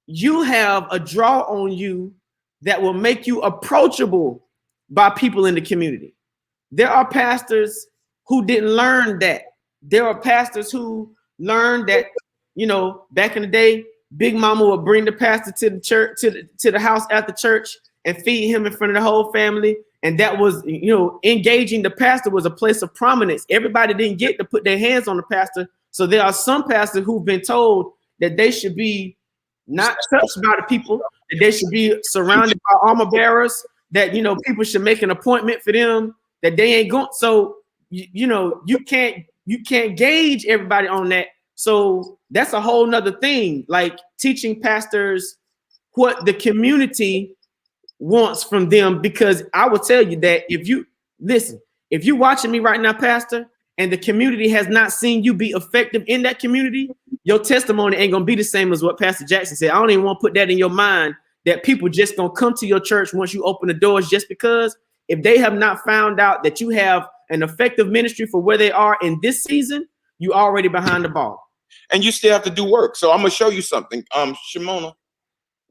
you have a draw on you that will make you approachable by people in the community. There are pastors who didn't learn that. There are pastors who learned that, back in the day, Big Mama would bring the pastor to the church, to the house after church, and feed him in front of the whole family. And that was, engaging the pastor was a place of prominence. Everybody didn't get to put their hands on the pastor. So there are some pastors who've been told that they should be not touched by the people, that they should be surrounded by armor bearers, that, people should make an appointment for them, that they ain't going. So, you can't gauge everybody on that. So that's a whole nother thing, like teaching pastors what the community wants from them, because I will tell you that if you're watching me right now, Pastor, and the community has not seen you be effective in that community, your testimony ain't gonna be the same as what Pastor Jackson said. I don't even want to put that in your mind that people just gonna come to your church once you open the doors just because. If they have not found out that you have an effective ministry for where they are in this season, you already behind the ball. And you still have to do work. So I'm gonna show you something. Shimona,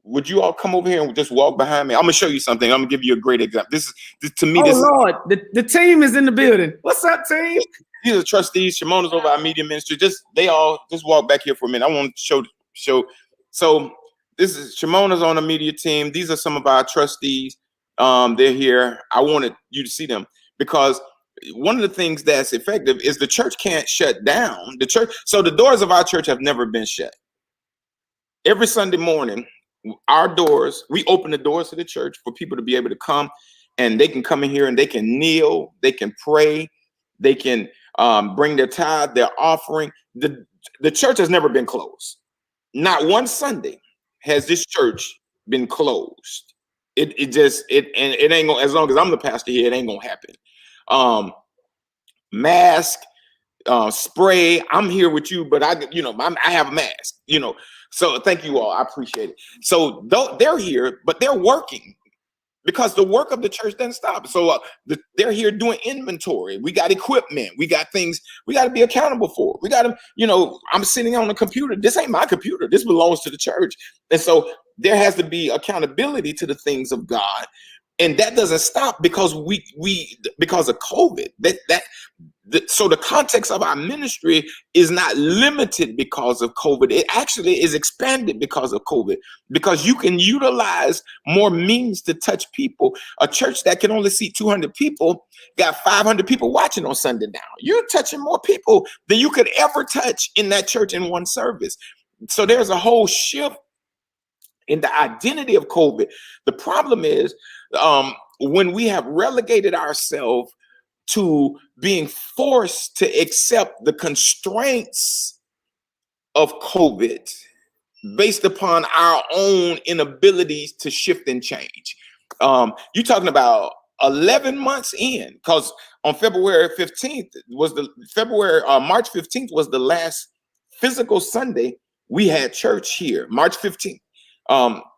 would you all come over here and just walk behind me? I'm gonna show you something. I'm gonna give you a great example. This to me. Oh Lord, the team is in the building. What's up, team? These are trustees. Shimona's over our media ministry. Just walk back here for a minute. I want to show. So this is Shimona's on the media team. These are some of our trustees. They're here. I wanted you to see them because one of the things that's effective is the church can't shut down. The church. So the doors of our church have never been shut. Every Sunday morning, we open the doors to the church for people to be able to come, and they can come in here and they can kneel, they can pray, they can bring their tithe, their offering. The church has never been closed. Not one Sunday has this church been closed. It ain't gonna, as long as I'm the pastor here, it ain't gonna happen. Mask, spray. I'm here with you, but I have a mask. So thank you all. I appreciate it. So they're here, but they're working because the work of the church doesn't stop. So they're here doing inventory. We got equipment. We got things we got to be accountable for. We got to, I'm sitting on the computer. This ain't my computer. This belongs to the church. And so there has to be accountability to the things of God. And that doesn't stop because because of COVID. So the context of our ministry is not limited because of COVID. It actually is expanded because of COVID, because you can utilize more means to touch people. A church that can only seat 200 people got 500 people watching on Sunday now. You're touching more people than you could ever touch in that church in one service. So there's a whole shift in the identity of COVID. The problem is when we have relegated ourselves to being forced to accept the constraints of COVID based upon our own inabilities to shift and change. You're talking about 11 months in, because on March 15th was the last physical Sunday we had church here. March 15th,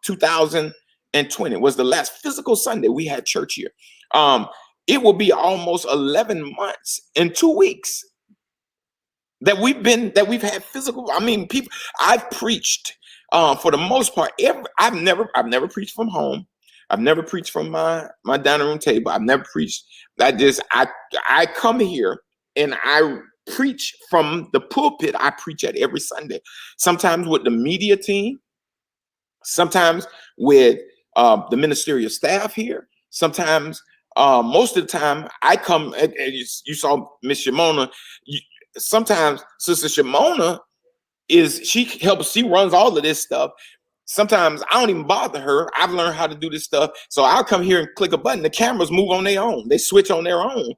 2020 was the last physical Sunday we had church here. It will be almost 11 months in 2 weeks that we've had physical. I mean, people. I've preached for the most part. I've never preached from home. I've never preached from my dining room table. I've never preached. I come here and I preach from the pulpit. I preach at every Sunday. Sometimes with the media team. Sometimes with the ministerial staff here. Sometimes. Most of the time I come, and you saw Miss Shimona. Sometimes Sister Shimona she runs all of this stuff. Sometimes I don't even bother her. I've learned how to do this stuff. So I'll come here and click a button. The cameras move on their own. They switch on their own.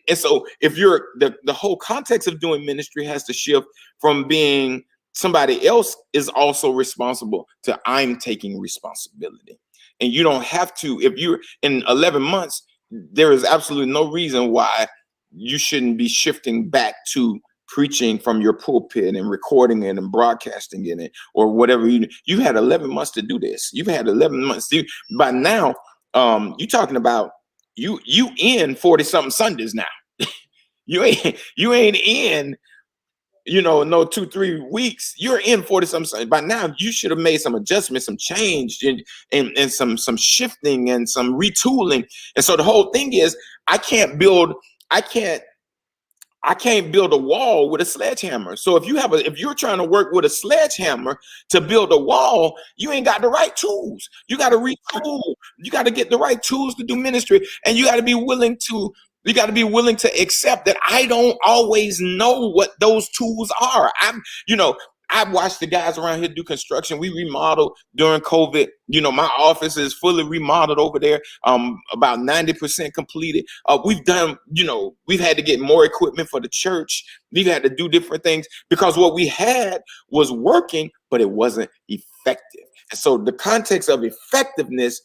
And so if you're the whole context of doing ministry has to shift from being somebody else is also responsible to I'm taking responsibility. And you don't have to, if you're in 11 months, there is absolutely no reason why you shouldn't be shifting back to preaching from your pulpit and recording it and broadcasting it or whatever. You had 11 months to do this. You've had 11 months. By now, you're talking about you in 40 something Sundays now. you ain't in, no 2-3 weeks. You're in 40 something. By now, you should have made some adjustments, some change, and some shifting and some retooling. And so the whole thing is, I can't build a wall with a sledgehammer. So if you're trying to work with a sledgehammer to build a wall, you ain't got the right tools. You got to retool. You got to get the right tools to do ministry, and you got to be willing to accept that I don't always know what those tools are. I've watched the guys around here do construction. We remodeled during COVID. My office is fully remodeled over there. About 90% completed. We've done, we've had to get more equipment for the church. We've had to do different things because what we had was working, but it wasn't effective. And so the context of effectiveness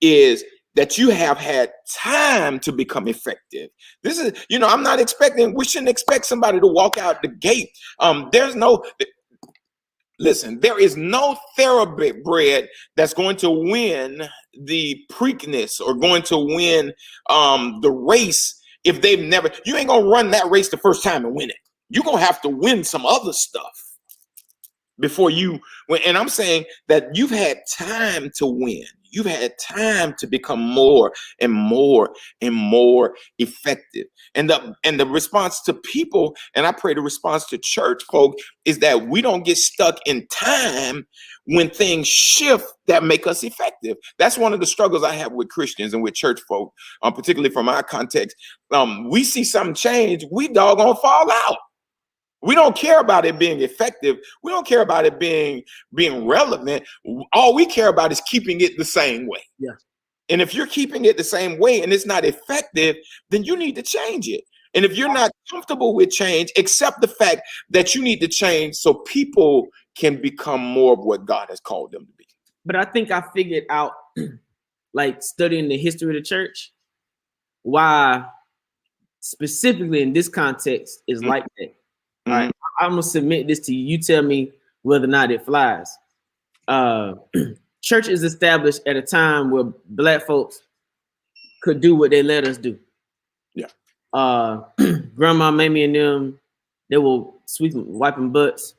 is that you have had time to become effective. This is, I'm not expecting, we shouldn't expect somebody to walk out the gate. There is no thoroughbred that's going to win the Preakness or going to win the race if they've never, you ain't gonna run that race the first time and win it. You're gonna have to win some other stuff before you win. And I'm saying that you've had time to win. You've had time to become more and more and more effective. And the response to people, and I pray the response to church folk, is that we don't get stuck in time when things shift that make us effective. That's one of the struggles I have with Christians and with church folk, particularly from our context. We see something change, we doggone fall out. We don't care about it being effective. We don't care about it being relevant. All we care about is keeping it the same way. Yeah. And if you're keeping it the same way and it's not effective, then you need to change it. And if you're not comfortable with change, accept the fact that you need to change so people can become more of what God has called them to be. But I think I figured out, like studying the history of the church, why specifically in this context is like that. All right, I'm gonna submit this to you. You tell me whether or not it flies. Church is established at a time where Black folks could do what they let us do. Yeah. Grandma, Mamie, and them, they were wiping butts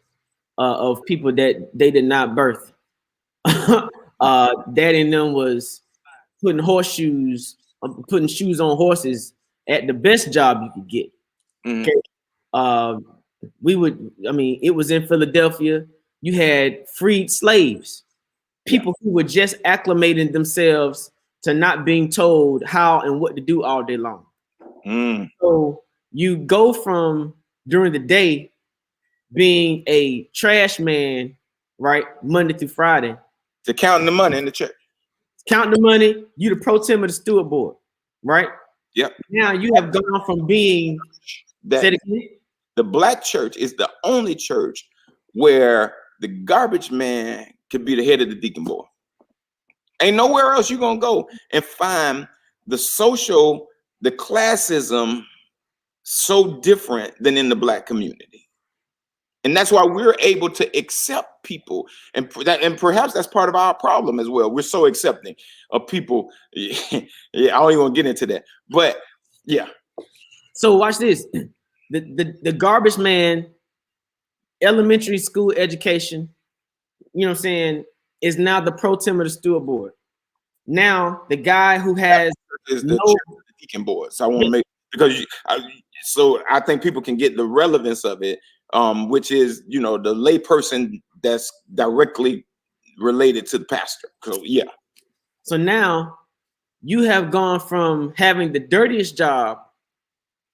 of people that they did not birth. Daddy and them was putting shoes on horses at the best job you could get. Okay. It was in Philadelphia. You had freed slaves, people who were just acclimating themselves to not being told how and what to do all day long. So you go from during the day being a trash man, right, Monday through Friday, to counting the money in the church. Counting the money, you the pro tem of the steward board, right? Yep. Now you have gone from being that. The Black church is the only church where the garbage man could be the head of the deacon board. Ain't nowhere else you're going to go and find the classism so different than in the Black community. And that's why we're able to accept people. And perhaps that's part of our problem as well. We're so accepting of people. Yeah, I don't even want to get into that. But yeah. So watch this. The garbage man, elementary school education, you know what I'm saying, is now the pro tem of the steward board. Now the guy who has the deacon board. So I want to make, because I think people can get the relevance of it, which is, the lay person that's directly related to the pastor. So yeah. So now you have gone from having the dirtiest job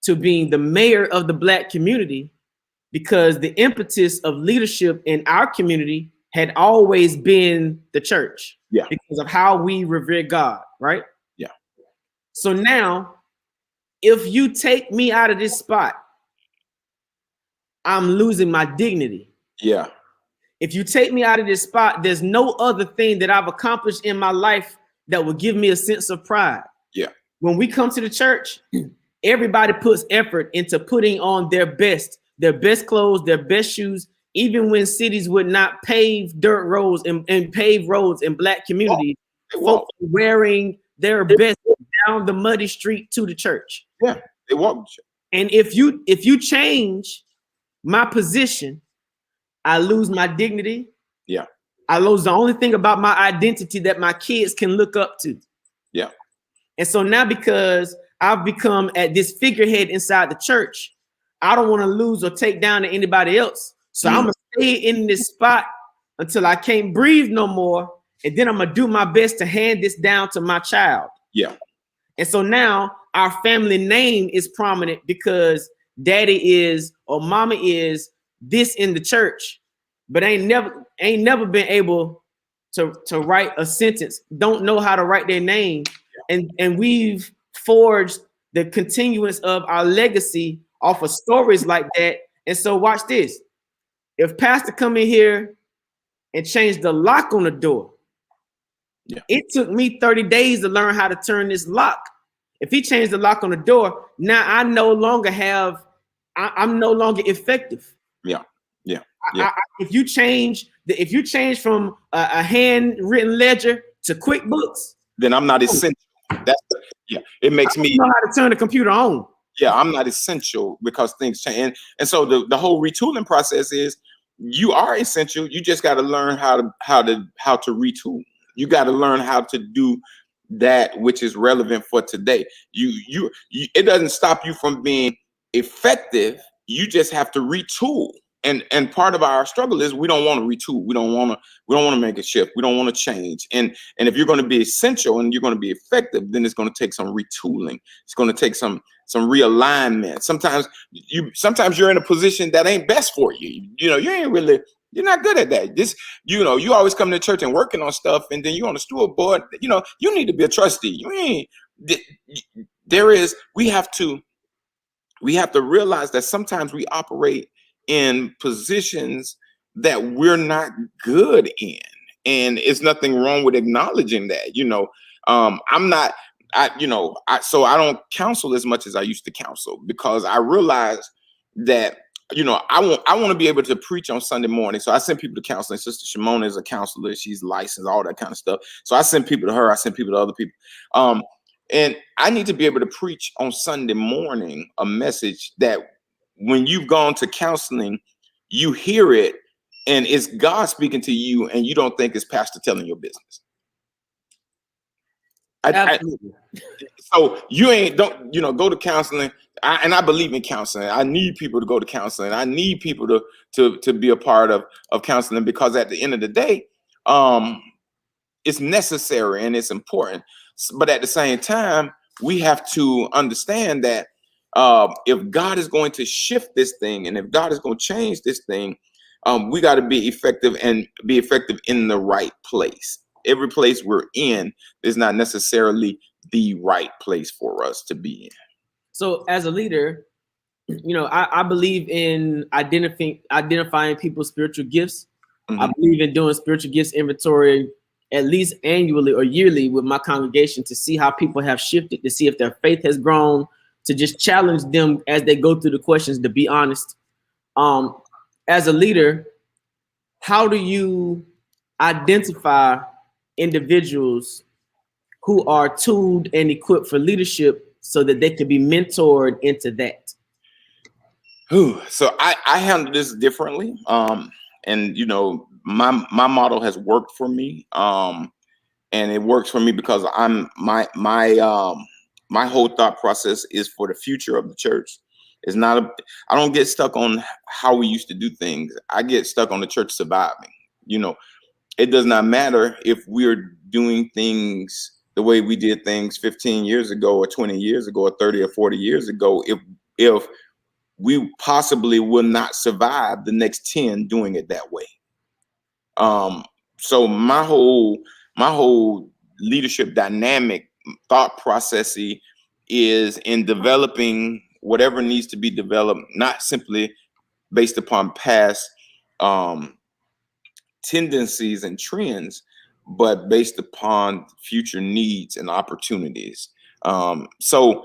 to being the mayor of the Black community, because the impetus of leadership in our community had always been the church. Yeah. Because of how we revere God, right? Yeah. So now, if you take me out of this spot, I'm losing my dignity. Yeah. If you take me out of this spot, there's no other thing that I've accomplished in my life that will give me a sense of pride. Yeah. When we come to the church, everybody puts effort into putting on their best clothes, their best shoes, even when cities would not pave dirt roads and pave roads in Black communities, folks wearing their best down the muddy street to the church. Yeah, they walk. And if you change my position, I lose my dignity. Yeah. I lose the only thing about my identity that my kids can look up to. Yeah. And so now, because I've become at this figurehead inside the church, I don't want to lose or take down to anybody else. So I'm going to stay in this spot until I can't breathe no more. And then I'm going to do my best to hand this down to my child. Yeah. And so now our family name is prominent because daddy is or mama is this in the church, but ain't never been able to write a sentence, don't know how to write their name. And we've forged the continuance of our legacy off of stories like that. And so watch this. If pastor come in here and change the lock on the door, Yeah. It took me 30 days to learn how to turn this lock. If he changed the lock on the door, now I no longer have, I'm no longer effective. Yeah. Yeah. If you change from a handwritten ledger to QuickBooks, then I'm not essential. That's it makes me know how to turn the computer on. Yeah, I'm not essential because things change. And so the whole retooling process is you are essential. You just got to learn how to retool. You got to learn how to do that which is relevant for today. You it doesn't stop you from being effective. You just have to retool. And part of our struggle is we don't want to retool. We don't want to make a shift. We don't want to change. And if you're going to be essential and you're going to be effective, then it's going to take some retooling. It's going to take some realignment. Sometimes you're in a position that ain't best for you. You know, you're not good at that. You always come to church and working on stuff, and then you're on the steward board. You know, you need to be a trustee. We have to realize that sometimes we operate in positions that we're not good in, and it's nothing wrong with acknowledging that. So I don't counsel as much as I used to counsel, because I realize that I want to be able to preach on Sunday morning. So I send people to counseling. Sister Shimona is a counselor. She's licensed, all that kind of stuff. So I send people to her. I send people to other people. And I need to be able to preach on Sunday morning a message that when you've gone to counseling, you hear it and it's God speaking to you, and you don't think it's pastor telling your business. Absolutely. So don't go to counseling. I believe in counseling. I need people to go to counseling. I need people to be a part of counseling, because at the end of the day, it's necessary and it's important. But at the same time, we have to understand that if God is going to shift this thing, and if God is going to change this thing, we got to be effective, and be effective in the right place. Every place we're in is not necessarily the right place for us to be in. So as a leader, I believe in identifying people's spiritual gifts. Mm-hmm. I believe in doing spiritual gifts inventory at least annually or yearly with my congregation, to see how people have shifted, to see if their faith has grown, to just challenge them as they go through the questions, to be honest. As a leader, how do you identify individuals who are tooled and equipped for leadership so that they can be mentored into that? So I handle this differently. And my model has worked for me. And it works for me because my whole thought process is for the future of the church. It's not I don't get stuck on how we used to do things. I get stuck on the church surviving. It does not matter if we're doing things the way we did things 15 years ago or 20 years ago or 30 or 40 years ago, if we possibly will not survive the next 10 doing it that way. So my whole leadership dynamic thought process is in developing whatever needs to be developed, not simply based upon past tendencies and trends, but based upon future needs and opportunities. So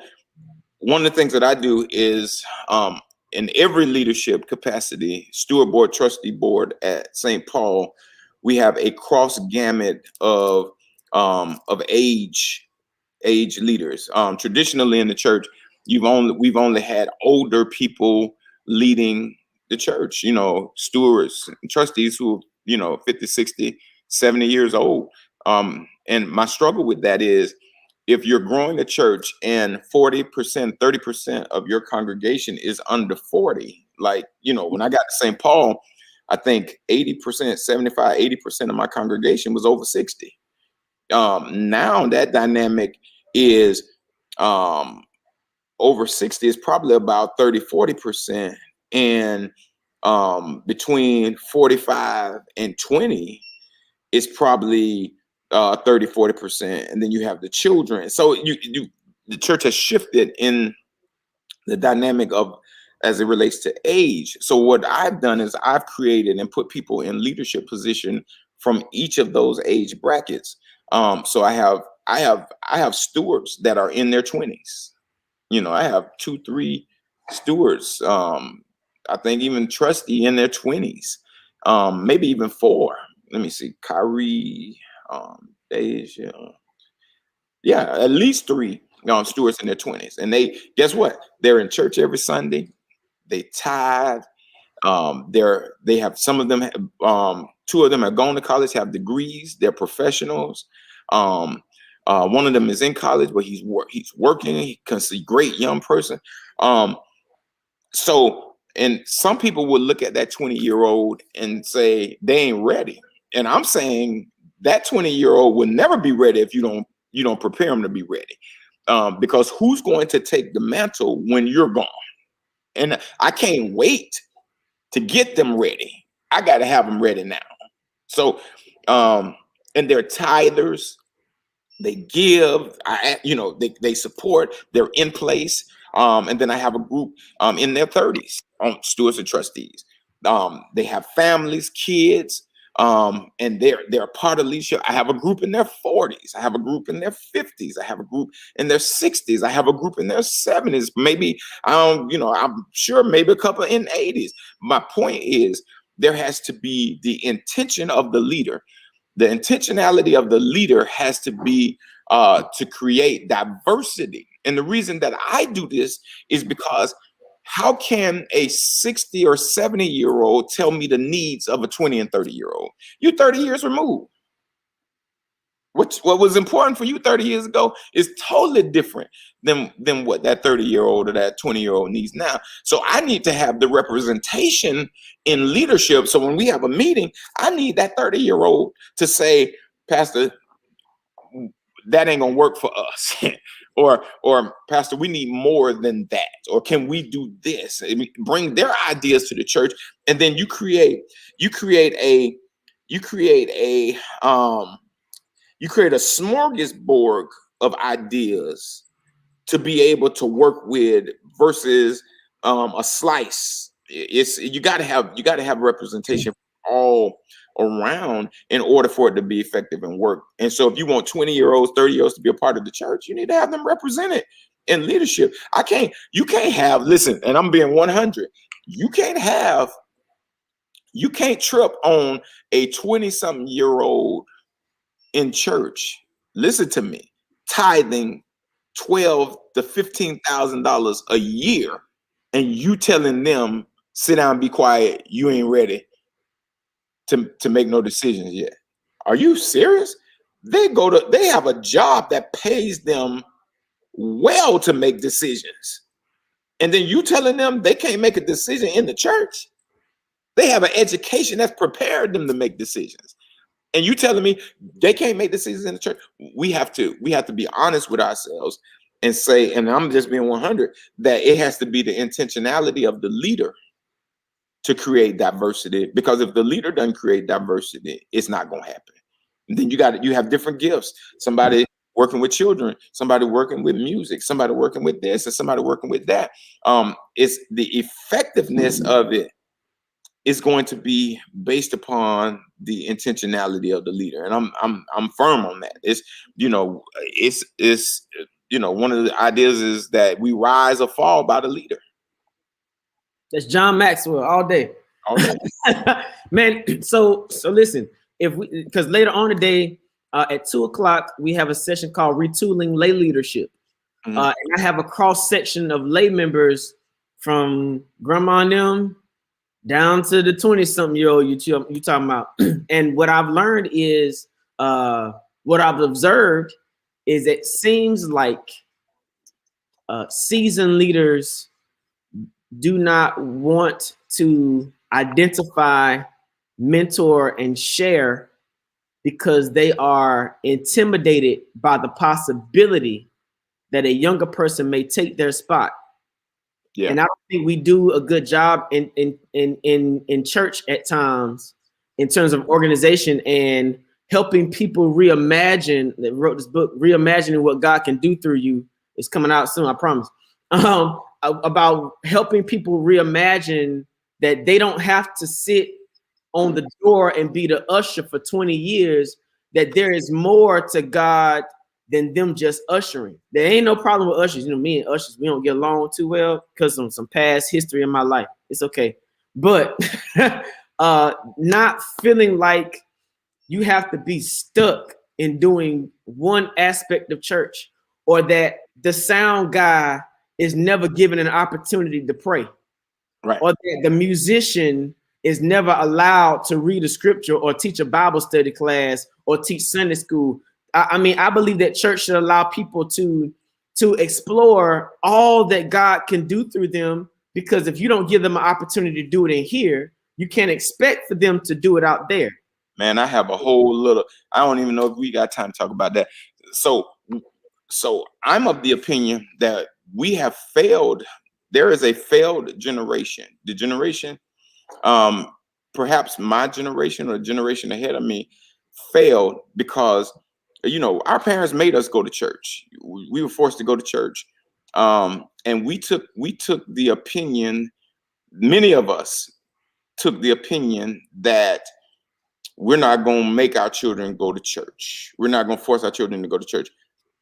one of the things that I do is in every leadership capacity, steward board, trustee board at St. Paul, we have a cross gamut of age leaders. Traditionally in the church, we've only had older people leading the church, stewards and trustees who 50, 60, 70 years old. And my struggle with that is, if you're growing a church and 40%, 30% of your congregation is under 40, when I got to St. Paul, I think 80%, 75, 80% of my congregation was over 60. Now that dynamic is over 60 is probably about 30, 40%. And between 45 and 20 is probably 30, 40%. And then you have the children. So the church has shifted in the dynamic of as it relates to age. So what I've done is I've created and put people in leadership position from each of those age brackets. So I have stewards that are in their 20s. I have 2-3 stewards. I think even trustee in their 20s, maybe even 4. Let me see, Kyrie, Deja. Yeah, at least 3 stewards in their 20s. And they, guess what? They're in church every Sunday. They tithe. They have, some of them, 2 of them have gone to college, have degrees. They're professionals. One of them is in college, but he's working. He's a great young person. So, and some people would look at that 20-year-old and say they ain't ready. And I'm saying that 20-year-old will never be ready if you don't prepare them to be ready. Because who's going to take the mantle when you're gone? And I can't wait to get them ready. I got to have them ready now. So, and they're tithers. They give, they support, they're in place. And then I have a group in their 30s, stewards and trustees. They have families, kids, and they're a part of leadership. I have a group in their 40s. I have a group in their 50s. I have a group in their 60s. I have a group in their 70s. Maybe, I'm sure maybe a couple in 80s. My point is, there has to be the intention of the leader. The intentionality of the leader has to be to create diversity. And the reason that I do this is because how can a 60 or 70-year-old tell me the needs of a 20 and 30-year-old? You're 30 years removed. What was important for you 30 years ago is totally different than what that 30-year-old or that 20-year-old needs now. So I need to have the representation in leadership. So when we have a meeting, I need that 30-year-old to say, Pastor, that ain't gonna work for us. or Pastor, we need more than that. Or can we do this? I mean, bring their ideas to the church, and then you create a smorgasbord of ideas to be able to work with versus a slice. You got to have representation all around in order for it to be effective and work. And so if you want 20-year-olds, 30-year-olds to be a part of the church, you need to have them represented in leadership. You can't have, listen, and I'm being 100. You can't trip on a 20-something-year-old in church, listen to me, tithing $12,000 to $15,000 a year, and you telling them, sit down, be quiet, you ain't ready to make no decisions yet. Are you serious? They have a job that pays them well to make decisions, and then you telling them they can't make a decision in the church? They have an education that's prepared them to make decisions. And you telling me they can't make decisions in the church? We have to be honest with ourselves and say, and I'm just being 100, that it has to be the intentionality of the leader to create diversity. Because if the leader doesn't create diversity, it's not going to happen. And then you have different gifts. Somebody working with children, somebody working with music, somebody working with this, and somebody working with that. It's the effectiveness of it is going to be based upon the intentionality of the leader, and I'm firm on that. It's one of the ideas is that we rise or fall by the leader. That's John Maxwell all day. All day. Man, so listen, because later on today at 2:00 we have a session called Retooling Lay Leadership. Mm-hmm. And I have a cross section of lay members from grandma and them down to the 20-something-year-old you talking about. And what I've learned is, what I've observed is it seems like seasoned leaders do not want to identify, mentor, and share because they are intimidated by the possibility that a younger person may take their spot. Yeah. And I don't think we do a good job in church at times in terms of organization and helping people reimagine. They wrote this book, Reimagining What God Can Do Through You. It's coming out soon, I promise. About helping people reimagine that they don't have to sit on the door and be the usher for 20 years. that there is more to God than them just ushering. There ain't no problem with ushers. You know, me and ushers, we don't get along too well because of some past history in my life. It's okay. But not feeling like you have to be stuck in doing one aspect of church, or that the sound guy is never given an opportunity to pray, Right. or that the musician is never allowed to read a scripture or teach a Bible study class or teach Sunday school. I mean, I believe that church should allow people to explore all that God can do through them, because if you don't give them an opportunity to do it in here, you can't expect for them to do it out there. Man, I have a whole little, I don't even know if we got time to talk about that. So I'm of the opinion that we have failed. There is a failed generation. The generation, perhaps my generation or the generation ahead of me, failed because, you know, our parents made us go to church. We were forced to go to church. And we took the opinion, many of us took the opinion that we're not going to make our children go to church. We're not going to force our children to go to church.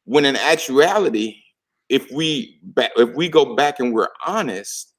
When in actuality, if we go back and we're honest,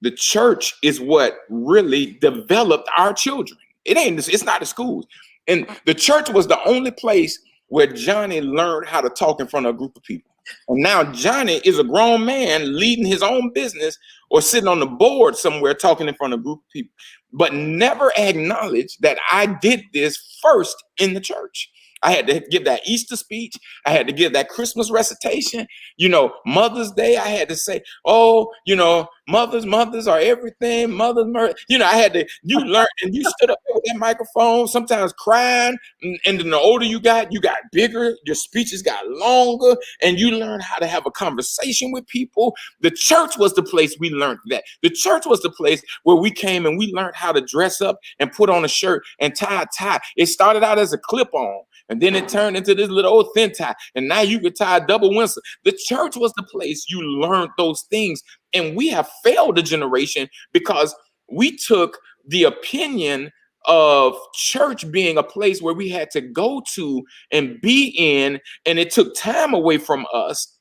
the church is what really developed our children. It's not the schools. And the church was the only place where Johnny learned how to talk in front of a group of people. And now Johnny is a grown man leading his own business or sitting on the board somewhere talking in front of a group of people, but never acknowledged that I did this first in the church. I had to give that Easter speech. I had to give that Christmas recitation. You know, Mother's Day, I had to say, oh, you know, mothers are everything. Mothers, you know, you learned, and you stood up with that microphone, sometimes crying. And then the older you got bigger, your speeches got longer, and you learned how to have a conversation with people. The church was the place we learned that. The church was the place where we came and we learned how to dress up and put on a shirt and tie a tie. It started out as a clip-on, and then it turned into this little old thin tie. And now you can tie a double Windsor. The church was the place you learned those things. And we have failed a generation because we took the opinion of church being a place where we had to go to and be in, and it took time away from us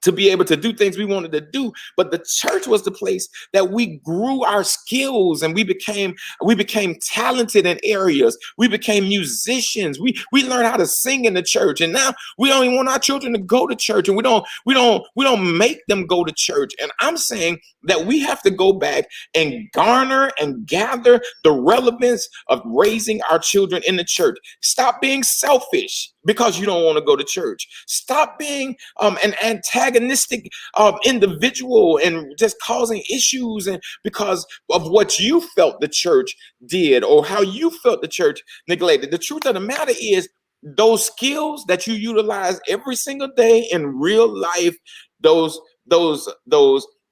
to be able to do things we wanted to do. But the church was the place that we grew our skills, and we became talented in areas. We became musicians. We learned how to sing in the church. And now we don't even want our children to go to church, and we don't make them go to church. And I'm saying that we have to go back and garner and gather the relevance of raising our children in the church. Stop being selfish because you don't want to go to church. Stop being an antagonistic individual and just causing issues and because of what you felt the church did or how you felt the church neglected. The truth of the matter is, those skills that you utilize every single day in real life, those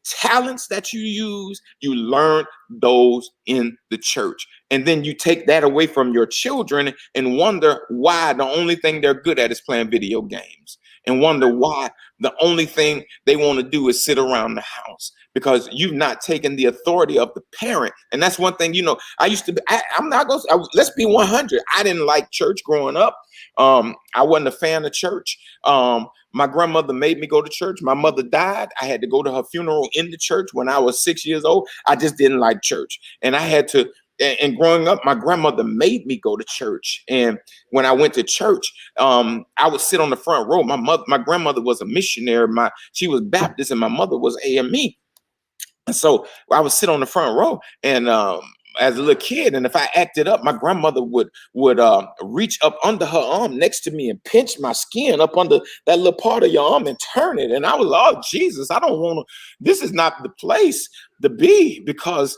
talents that you use, you learn those in the church. And then you take that away from your children and wonder why the only thing they're good at is playing video games, and wonder why the only thing they want to do is sit around the house, because you've not taken the authority of the parent. And that's one thing, you know, let's be 100. I didn't like church growing up. I wasn't a fan of church. My grandmother made me go to church. My mother died. I had to go to her funeral in the church when I was 6 years old. I just didn't like church. And I had to, and growing up, my grandmother made me go to church. And when I went to church, I would sit on the front row. My grandmother was a missionary. She was Baptist, and my mother was AME. And so I would sit on the front row, and as a little kid, and if I acted up, my grandmother would reach up under her arm next to me and pinch my skin up under that little part of your arm and turn it. And I was, oh, Jesus, I don't want to, this is not the place to be, because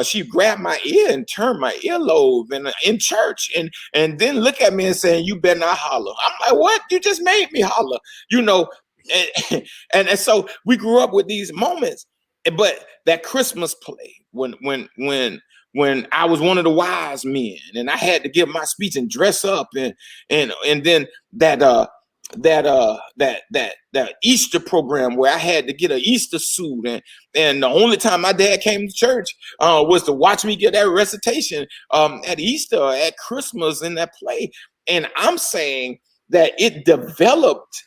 she grabbed my ear and turned my earlobe in church and then look at me and saying, you better not holler. I'm like, what? You just made me holler, and so we grew up with these moments. But that Christmas play, when I was one of the wise men and I had to give my speech and dress up and then that that Easter program where I had to get an Easter suit, and the only time my dad came to church was to watch me get that recitation at Easter, at Christmas, in that play. And I'm saying that it developed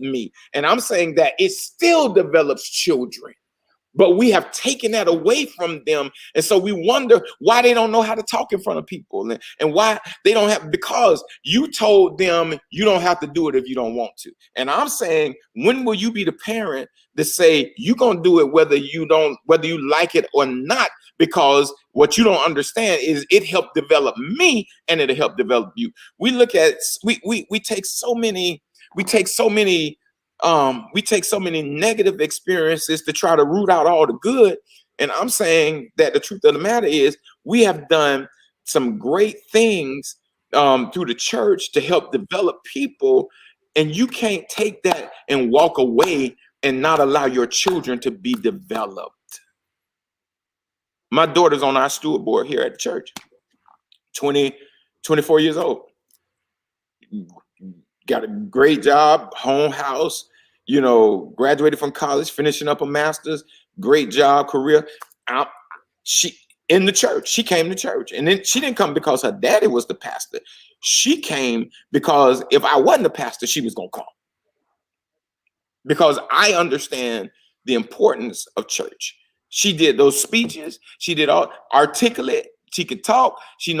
me, and I'm saying that it still develops children. But we have taken that away from them. And so we wonder why they don't know how to talk in front of people, and why they don't have, because you told them you don't have to do it if you don't want to. And I'm saying, when will you be the parent to say you're going to do it whether you like it or not? Because what you don't understand is it helped develop me, and it'll help develop you. We look at, we take so many negative experiences to try to root out all the good. And I'm saying that the truth of the matter is we have done some great things through the church to help develop people. And you can't take that and walk away and not allow your children to be developed. My daughter's on our steward board here at the church, 24 years old. Got a great job, home house, graduated from college, finishing up a master's, great job, career. She in the church. She came to church. And then she didn't come because her daddy was the pastor. She came because if I wasn't a pastor, she was going to come. Because I understand the importance of church. She did those speeches. She did all articulate. She could talk. She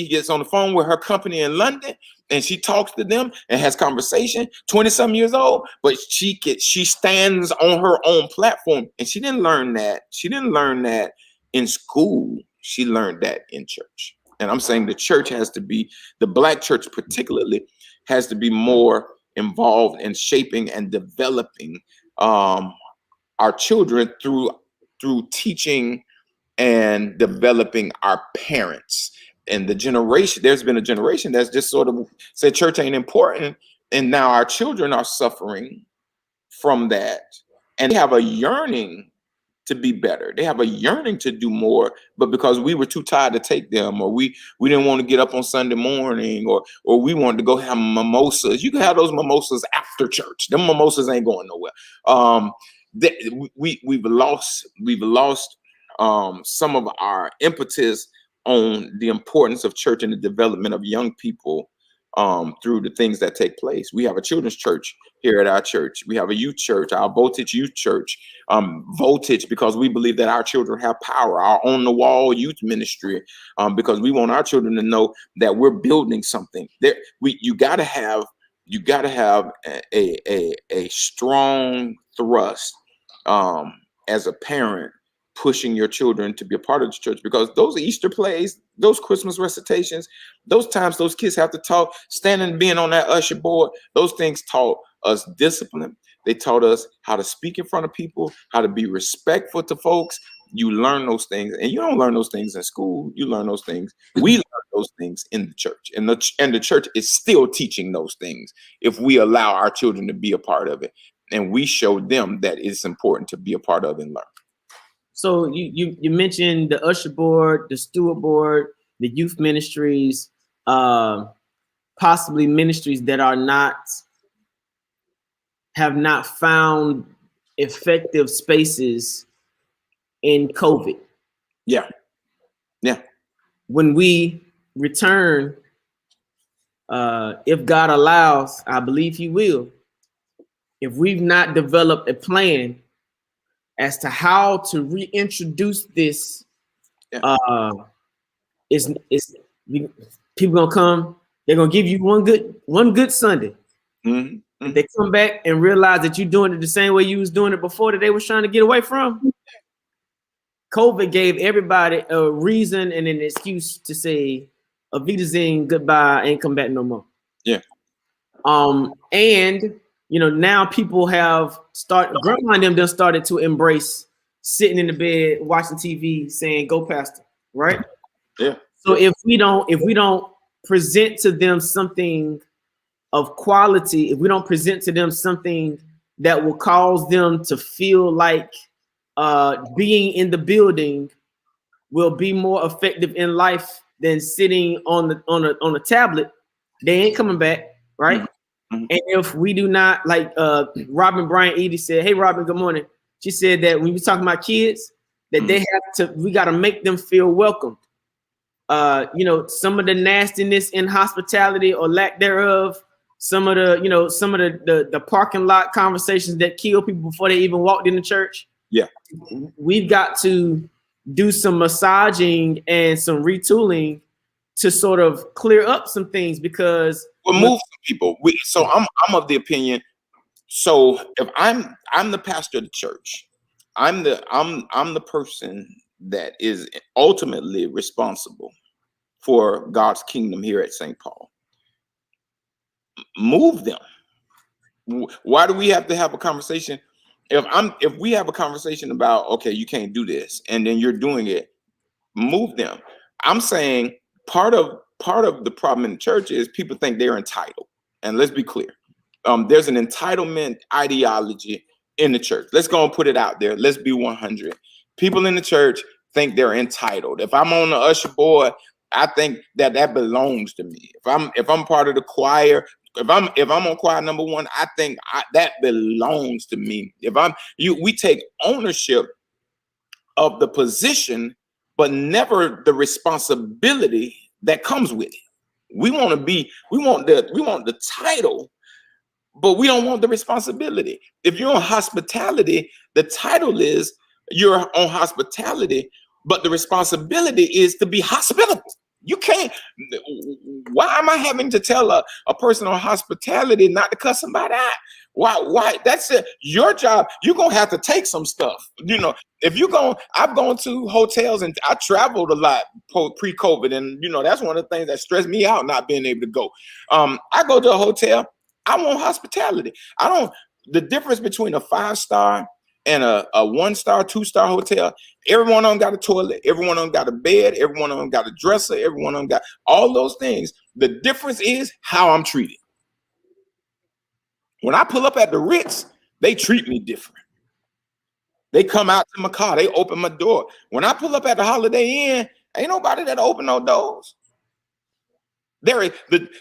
gets on the phone with her company in London, and she talks to them and has conversation. 20-some years old, but she stands on her own platform. And she didn't learn that. She didn't learn that in school. She learned that in church. And I'm saying the church the Black church particularly, has to be more involved in shaping and developing our children through teaching and developing our parents. And there's been a generation that's just sort of said church ain't important. And now our children are suffering from that. And they have a yearning to be better. They have a yearning to do more, but because we were too tired to take them, or we didn't want to get up on Sunday morning, or we wanted to go have mimosas. You can have those mimosas after church. Them mimosas ain't going nowhere. We've lost some of our impetus on the importance of church and the development of young people through the things that take place. We have a children's church here at our church. We have a youth church, our Voltage Youth Church. Voltage, because we believe that our children have power. Our On the Wall youth ministry, because we want our children to know that we're building something. You got to have a strong thrust as a parent, pushing your children to be a part of the church, because those Easter plays, those Christmas recitations, those times those kids have to talk, standing, being on that usher board, those things taught us discipline. They taught us how to speak in front of people, how to be respectful to folks. You learn those things, and you don't learn those things in school. You learn those things. We learn those things in the church, and the church is still teaching those things if we allow our children to be a part of it, and we show them that it's important to be a part of and learn. So you mentioned the usher board, the steward board, the youth ministries, possibly ministries that have not found effective spaces in COVID. Yeah. When we return, if God allows, I believe He will. If we've not developed a plan as to how to reintroduce this, people gonna come. They're gonna give you one good Sunday. Mm-hmm. If they come back and realize that you're doing it the same way you was doing it before, that they was trying to get away from. COVID gave everybody a reason and an excuse to say, "Auf Wiedersehen, goodbye, ain't come back no more." Yeah. And now people have grandma and them done started to embrace sitting in the bed watching TV saying, "Go pastor," right? Yeah. So if we don't present to them something of quality, if we don't present to them something that will cause them to feel like being in the building will be more effective in life than sitting on a tablet, they ain't coming back, right? Mhm. And if we do not, like Robin Bryant Edie said, hey, Robin, good morning. She said that when you're talking about kids, that they have to, we got to make them feel welcome. You know, some of the nastiness in hospitality or lack thereof, some of the, you know, some of the parking lot conversations that kill people before they even walked in the church. Yeah. We've got to do some massaging and some retooling to sort of clear up some things, because we'll move some people. So I'm of the opinion. So if I'm the pastor of the church, I'm the person that is ultimately responsible for God's kingdom here at St. Paul. Move them. Why do we have to have a conversation? If we have a conversation about, okay, you can't do this, and then you're doing it, move them. I'm saying part of the problem in the church is people think they're entitled. And let's be clear. There's an entitlement ideology in the church. Let's go and put it out there. Let's be 100. People in the church think they're entitled. If I'm on the usher board, I think that belongs to me. If I'm part of the choir, if I'm on choir number 1, I think that belongs to me. We take ownership of the position, but never the responsibility that comes with it. We want the title, but we don't want the responsibility. If you're on hospitality, the title is you're on hospitality, but the responsibility is to be hospitable. You can't. Why am I having to tell a person on hospitality not to cuss somebody out? Why? That's it. Your job. You're gonna have to take some stuff. You know, if you're going, I've gone to hotels and I traveled a lot pre-COVID, and you know that's one of the things that stressed me out, not being able to go. I go to a hotel. I want hospitality. The difference between a 5-star and a 1-star, 2-star hotel, every one of them got a toilet, every one of them got a bed, every one of them got a dresser, every one of them got all those things. The difference is how I'm treated. When I pull up at the Ritz, they treat me different. They come out to my car, they open my door. When I pull up at the Holiday Inn, ain't nobody that open no doors.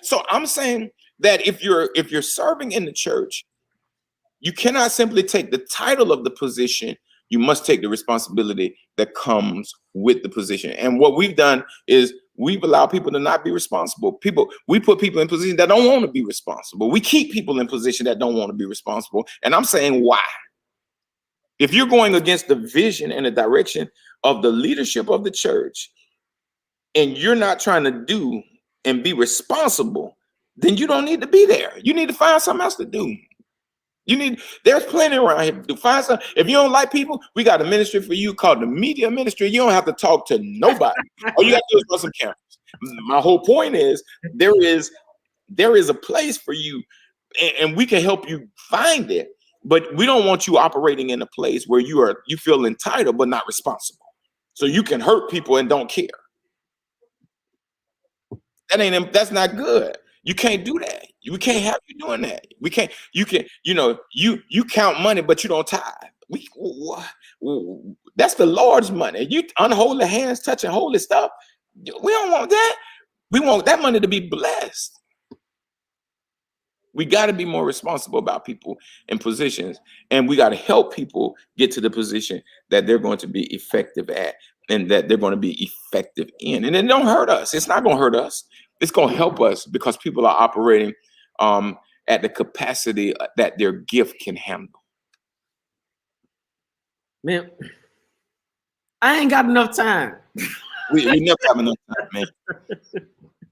So I'm saying that if you're serving in the church, you cannot simply take the title of the position. You must take the responsibility that comes with the position. And what we've done is we've allowed people to not be responsible. We put people in positions that don't want to be responsible. We keep people in position that don't want to be responsible. And I'm saying why? If you're going against the vision and the direction of the leadership of the church, and you're not trying to do and be responsible, then you don't need to be there. You need to find something else to do. There's plenty around here to find something. If you don't like people, we got a ministry for you called the media ministry. You don't have to talk to nobody. All you got to do is run some cameras. My whole point is there is a place for you, and we can help you find it. But we don't want you operating in a place where you feel entitled but not responsible. So you can hurt people and don't care. That's not good. You can't do that. We can't have you doing that. You count money, but you don't tithe. That's the Lord's money. You unholy hands touching holy stuff. We don't want that. We want that money to be blessed. We got to be more responsible about people in positions, and we got to help people get to the position that they're going to be effective at and that they're going to be effective in. And it don't hurt us. It's not going to hurt us. It's going to help us because people are operating at the capacity that their gift can handle. Man, I ain't got enough time. We never have enough time, man.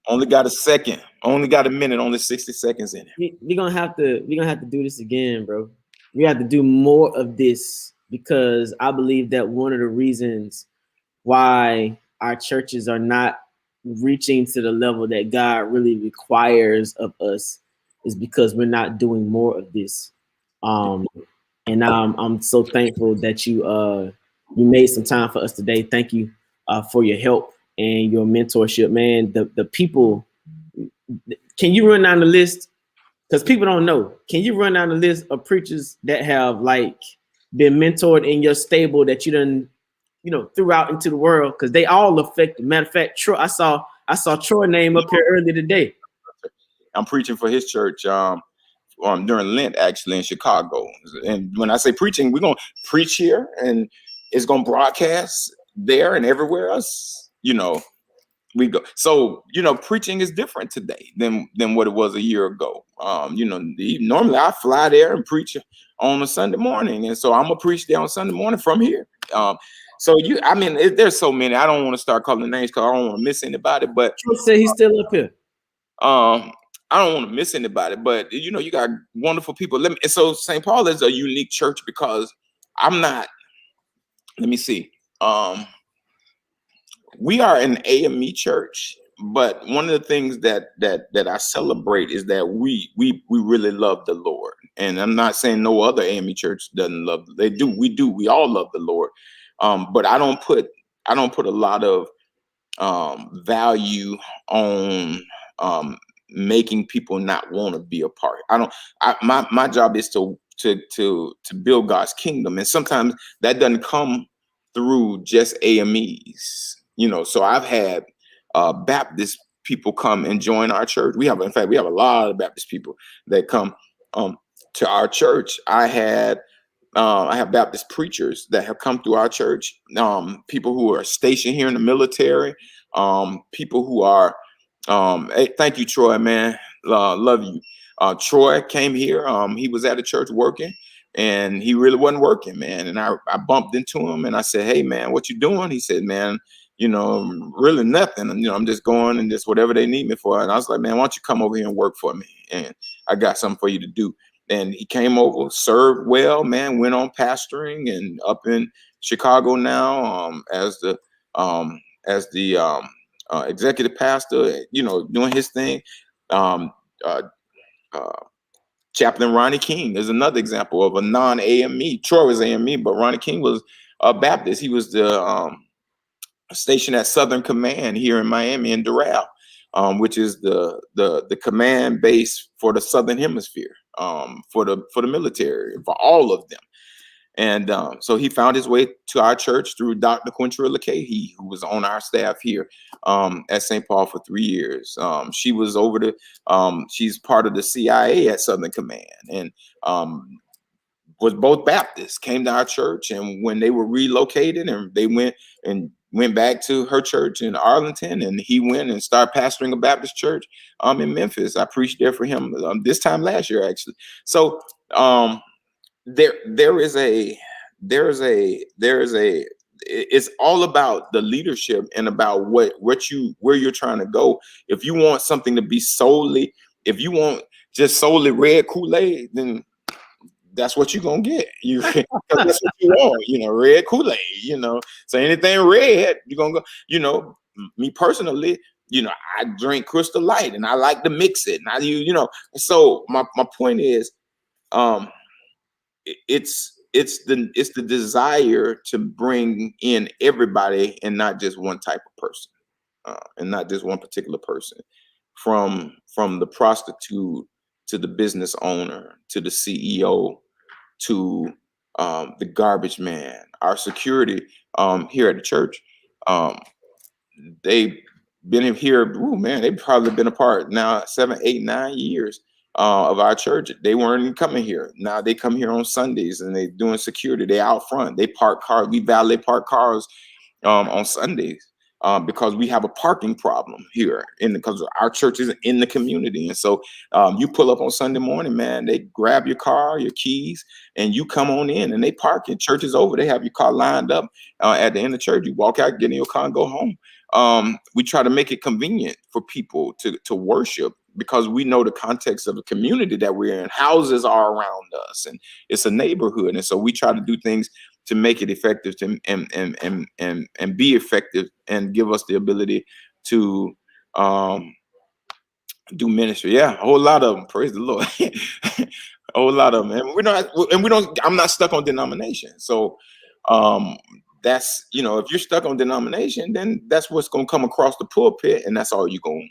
Only got a second. Only got a minute. Only 60 seconds in it. We're gonna have to do this again, bro. We have to do more of this, because I believe that one of the reasons why our churches are not reaching to the level that God really requires of us is because we're not doing more of this. And I'm so thankful that you made some time for us today. Thank you for your help and your mentorship, man. The people, can you run down the list? Because people don't know. Can you run down the list of preachers that have like been mentored in your stable that you done, threw out into the world? Because they all affect. Matter of fact, Troy, I saw Troy name up here earlier today. I'm preaching for his church. during Lent, actually, in Chicago. And when I say preaching, we're going to preach here, and it's going to broadcast there and everywhere else, we go. So, preaching is different today than what it was a year ago. Normally I fly there and preach on a Sunday morning. And so I'm going to preach there on Sunday morning from here. There's so many. I don't want to start calling names because I don't want to miss anybody, but say he's still up here. I don't want to miss anybody, but you got wonderful people. So St. Paul is a unique church because let me see. We are an AME church, but one of the things that I celebrate is that we really love the Lord. And I'm not saying no other AME church doesn't love. They do. We do. We all love the Lord. But I don't put a lot of value on making people not want to be a part. My job is to build God's kingdom, and sometimes that doesn't come through just AMEs. So I've had Baptist people come and join our church. We have a lot of Baptist people that come to our church. I have Baptist preachers that have come through our church. People who are stationed here in the military. People who are. Hey, thank you, Troy, man. Love you. Troy came here. He was at a church working, and he really wasn't working, man. And I bumped into him, and I said, "Hey, man, what you doing?" He said, "Man, really nothing. I'm just going and just whatever they need me for." And I was like, "Man, why don't you come over here and work for me? And I got something for you to do." And he came over, served well, man, went on pastoring, and up in Chicago now as the executive pastor, doing his thing. Chaplain Ronnie King is another example of a non-AME. Troy was AME, but Ronnie King was a Baptist. He was the stationed at Southern Command here in Miami in Doral, which is the command base for the Southern Hemisphere, for the military, for all of them. And so he found his way to our church through Dr. Quintrilla Cahey, who was on our staff here at St. Paul for 3 years. She was she's part of the CIA at Southern Command, and was both Baptists, came to our church. And when they were relocated and they went back to her church in Arlington, and he went and started pastoring a Baptist church in Memphis. I preached there for him this time last year, actually. So it's all about the leadership and about where you're trying to go. If you want something to be if you want just solely red Kool-Aid, then that's what you're gonna get. That's what you want, red Kool-Aid, So anything red, you're gonna go, me personally, I drink Crystal Light and I like to mix it. And so my point is, it's the desire to bring in everybody and not just one type of person, and not just one particular person, from the prostitute to the business owner to the CEO to the garbage man. Our security here at the church, they've been here. They've probably been a part now 7, 8, 9 years of our church. They weren't coming here. Now they come here on Sundays and they're doing security. They out front. They park cars. We valet park cars on Sundays because we have a parking problem here because our church is in the community. And so you pull up on Sunday morning, man, they grab your car, your keys, and you come on in and they park it. Church is over. They have your car lined up at the end of church. You walk out, get in your car and go home. We try to make it convenient for people to worship, because we know the context of the community that we're in. Houses are around us and it's a neighborhood. And so we try to do things to make it effective and be effective and give us the ability to do ministry. Yeah, a whole lot of them. Praise the Lord. A whole lot of them. I'm not stuck on denomination. So that's, if you're stuck on denomination, then that's what's going to come across the pulpit, and that's what you're going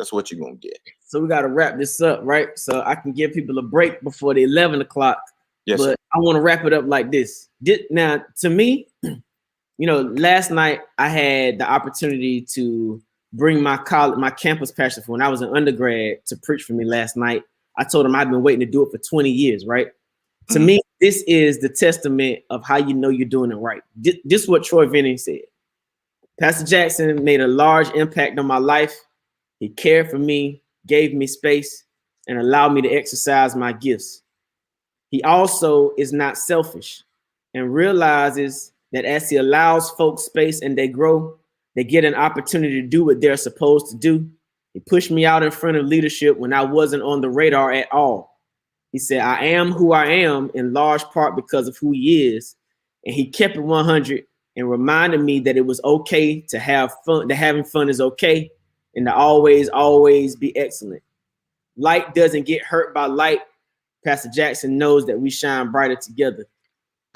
to get. So we got to wrap this up, right? So I can give people a break before the 11 o'clock. Yes, but sir. I want to wrap it up like this. Now, to me, last night I had the opportunity to bring my campus pastor when I was an undergrad to preach for me last night. I told him I've been waiting to do it for 20 years, right? To Mhm. me, this is the testament of how you know you're doing it right. This is what Troy Venning said. Pastor Jackson made a large impact on my life. He cared for me, gave me space, and allowed me to exercise my gifts. He also is not selfish and realizes that as he allows folks space and they grow, they get an opportunity to do what they're supposed to do. He pushed me out in front of leadership when I wasn't on the radar at all. He said, I am who I am in large part because of who he is. And he kept it 100 and reminded me that it was okay to have fun, that having fun is okay, and to always be excellent. Light doesn't get hurt by light. Pastor Jackson knows that we shine brighter together.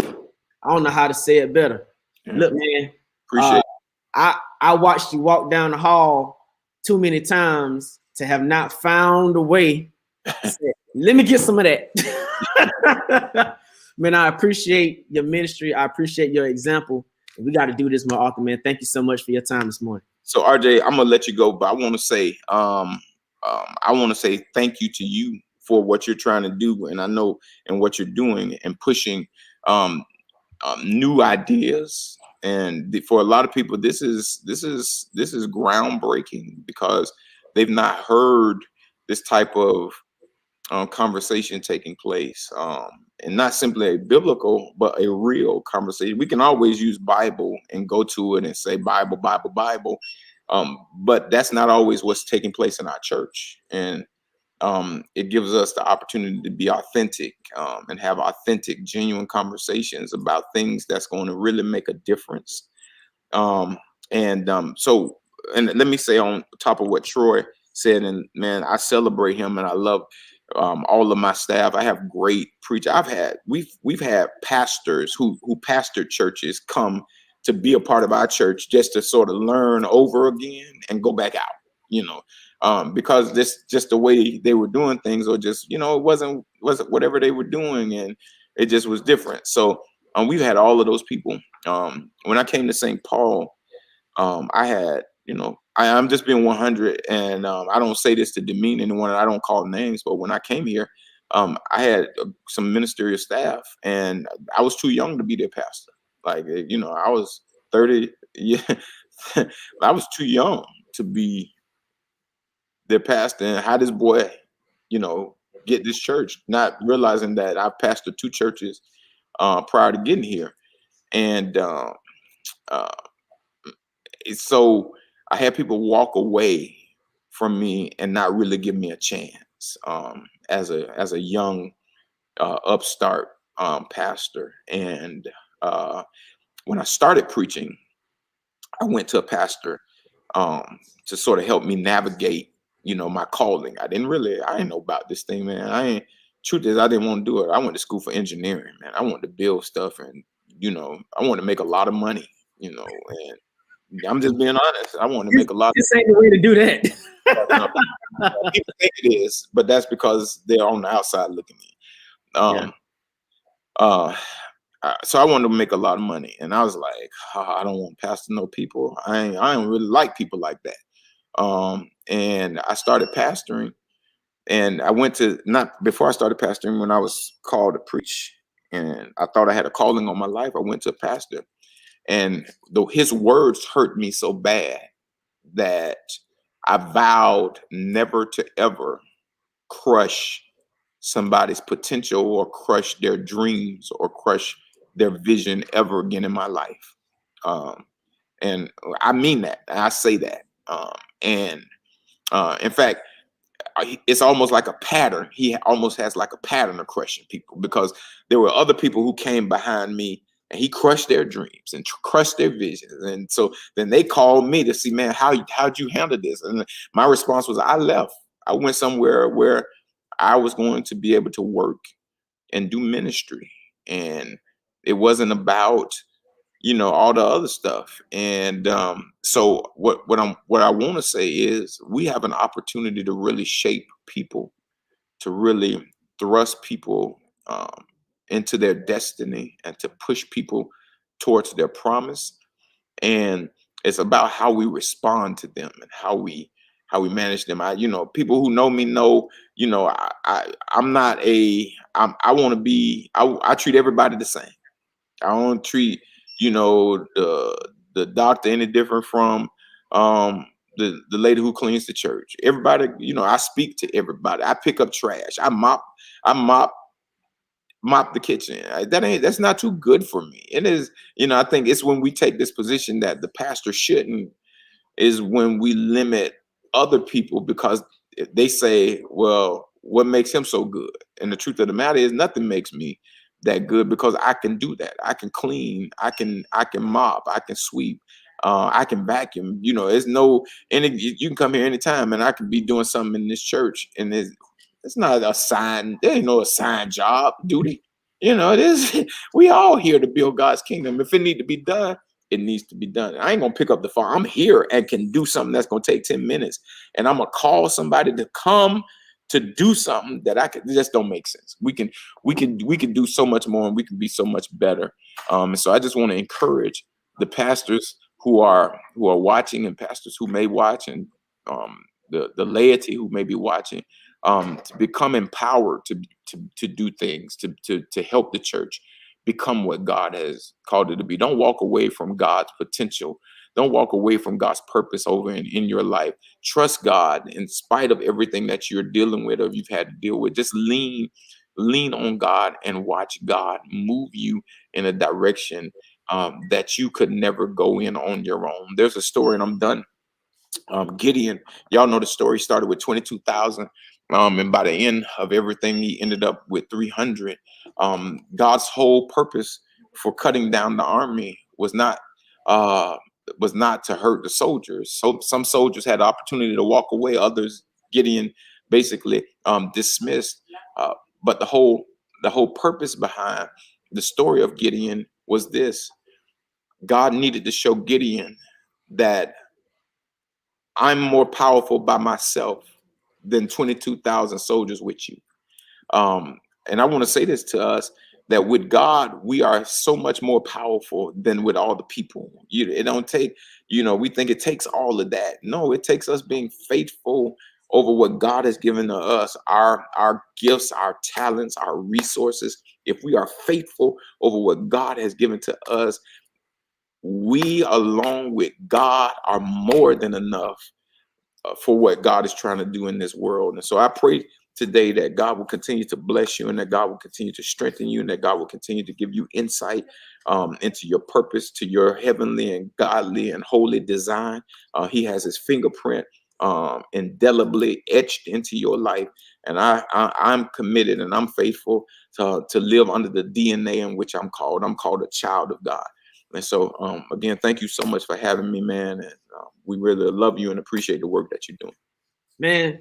I don't know how to say it better. Yeah. Look, man, Appreciate I watched you walk down the hall too many times to have not found a way to say, let me get some of that. Man, I appreciate your ministry. I appreciate your example. We got to do this more often, man. Thank you so much for your time this morning. So RJ, I'm gonna let you go, but I want to say, thank you to you for what you're trying to do, and I know and what you're doing and pushing new ideas. And for a lot of people, this is groundbreaking because they've not heard this type of conversation taking place, and not simply a biblical, but a real conversation. We can always use Bible and go to it and say Bible, Bible, Bible, but that's not always what's taking place in our church. And it gives us the opportunity to be authentic, and have authentic, genuine conversations about things that's going to really make a difference. So, and let me say on top of what Troy said, and man, I celebrate him and I love all of my staff. I have great preachers. We've had pastors who pastored churches come to be a part of our church just to sort of learn over again and go back out, because this just the way they were doing things, or just, it wasn't whatever they were doing, and it just was different. So we've had all of those people. When I came to St. Paul, I had, I'm just being 100, and I don't say this to demean anyone, and I don't call names, but when I came here, I had some ministerial staff, and I was too young to be their pastor. Like, I was 30. Yeah, I was too young to be their pastor. And how this boy, get this church, not realizing that I've pastored 2 churches prior to getting here. And so I had people walk away from me and not really give me a chance, as a young upstart pastor. And when I started preaching, I went to a pastor to sort of help me navigate, my calling. I didn't know about this thing, man. Truth is, I didn't want to do it. I went to school for engineering, man. I wanted to build stuff, and I wanted to make a lot of money, and I'm just being honest. I want to make a lot. This ain't the way to do that. People think it is, but that's because they're on the outside looking in. So I wanted to make a lot of money, and I was like, I don't want to pastor no people. I don't really like people like that. And I started pastoring, and I went to, not before I started pastoring, when I was called to preach, and I thought I had a calling on my life. I went to a pastor, and though his words hurt me so bad that I vowed never to ever crush somebody's potential, or crush their dreams, or crush their vision ever again in my life. And I mean that. I say that. In fact, it's almost like a pattern. He almost has like a pattern of crushing people, because there were other people who came behind me, and he crushed their dreams and crushed their visions. And so then they called me to see, man, how'd you handle this? And my response was, I left. I went somewhere where I was going to be able to work and do ministry. And it wasn't about, all the other stuff. And so what I want to say is, we have an opportunity to really shape people, to really thrust people into their destiny, and to push people towards their promise. And it's about how we respond to them, and how we we manage them. People who know me know, I'm not I want to be, I treat everybody the same. I don't treat, the doctor any different from the lady who cleans the church. Everybody, I speak to everybody. I pick up trash. I mop the kitchen. That's not too good for me. It is, I think it's when we take this position that the pastor shouldn't, is when we limit other people because they say, well, what makes him so good? And the truth of the matter is nothing makes me that good because I can do that. I can clean, I can mop, I can sweep, I can vacuum. There's no, you can come here anytime and I can be doing something in this church and it's not a sign. There ain't no assigned job, duty. It is. We all here to build God's kingdom. If it need to be done, it needs to be done. I ain't gonna pick up the phone. I'm here and can do something that's gonna take 10 minutes, and I'm gonna call somebody to come to do something that it just don't make sense. We can do so much more, and we can be so much better. And so I just want to encourage the pastors who are watching, and pastors who may watch, and the laity who may be watching, to become empowered to do things, to help the church become what God has called it to be. Don't walk away from God's potential. Don't walk away from God's purpose over in your life. Trust God in spite of everything that you're dealing with or you've had to deal with. Just lean on God and watch God move you in a direction that you could never go in on your own. There's a story, and I'm done. Gideon, y'all know the story, started with 22,000. And by the end of everything, he ended up with 300. God's whole purpose for cutting down the army was not to hurt the soldiers. So some soldiers had the opportunity to walk away. Others, Gideon basically dismissed. But the whole purpose behind the story of Gideon was this: God needed to show Gideon that I'm more powerful by myself than 22,000 soldiers with you. And I want to say this to us, that with God, we are so much more powerful than with all the people. It don't take, we think it takes all of that. No, it takes us being faithful over what God has given to us, our gifts, our talents, our resources. If we are faithful over what God has given to us, we, along with God, are more than enough for what God is trying to do in this world. And so I pray today that God will continue to bless you, and that God will continue to strengthen you, and that God will continue to give you insight into your purpose, to your heavenly and godly and holy design. He has his fingerprint indelibly etched into your life. And I'm committed and I'm faithful to live under the DNA in which I'm called. I'm called a child of God. And so, again, thank you so much for having me, man. And we really love you and appreciate the work that you're doing. Man,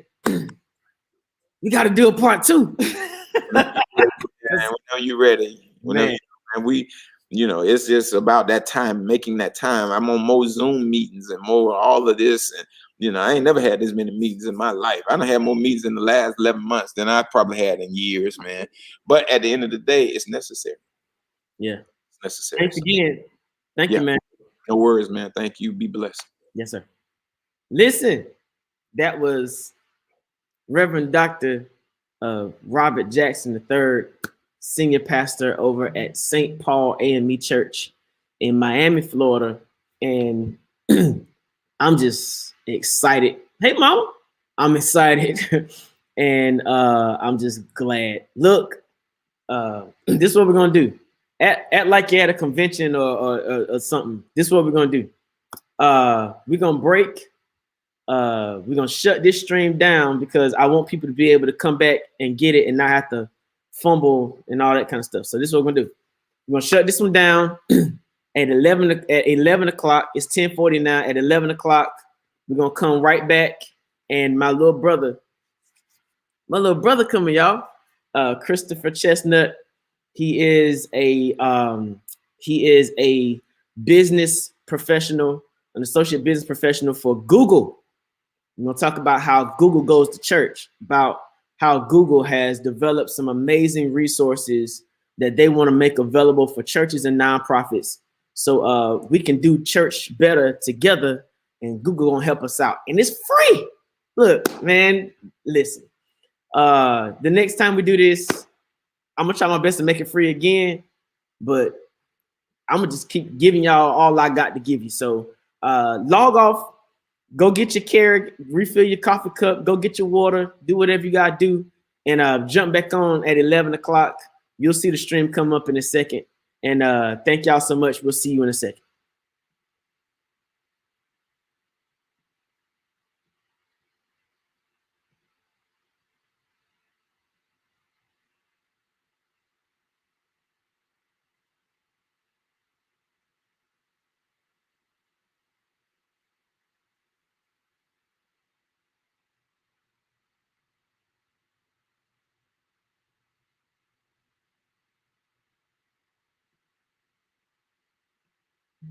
we got to do a part 2. Man, whenever you're ready. And we, it's just about that time, making that time. I'm on more Zoom meetings and more all of this. And, I ain't never had this many meetings in my life. I done had more meetings in the last 11 months than I probably had in years, man. But at the end of the day, it's necessary. Yeah. It's necessary. Thanks again. Thank you, man. No worries, man. Thank you. Be blessed. Yes, sir. Listen, that was Reverend Dr. Robert Jackson III, senior pastor over at St. Paul AME Church in Miami, Florida. And I'm just excited. Hey, Mama. I'm excited. And I'm just glad. Look, this is what we're going to do. Act like you're at a convention or something. This is what we're going to do. We're going to break. We're going to shut this stream down because I want people to be able to come back and get it and not have to fumble and all that kind of stuff. So this is what we're going to do. We're going to shut this one down at 11 o'clock. It's 10:49. At 11 o'clock, we're going to come right back. And my little brother coming, y'all. Christopher Chestnut. He is a business professional, an associate business professional for Google. We're going to talk about how Google goes to church, about how Google has developed some amazing resources that they want to make available for churches and nonprofits. So we can do church better together, and Google going to help us out. And it's free. Look, man, listen. The next time we do this, I'm gonna try my best to make it free again, but I'm gonna just keep giving y'all all I got to give you. So log off, go get your carrot, refill your coffee cup, go get your water, do whatever you gotta do, and jump back on at 11 o'clock. You'll see the stream come up in a second. And thank y'all so much. We'll see you in a second.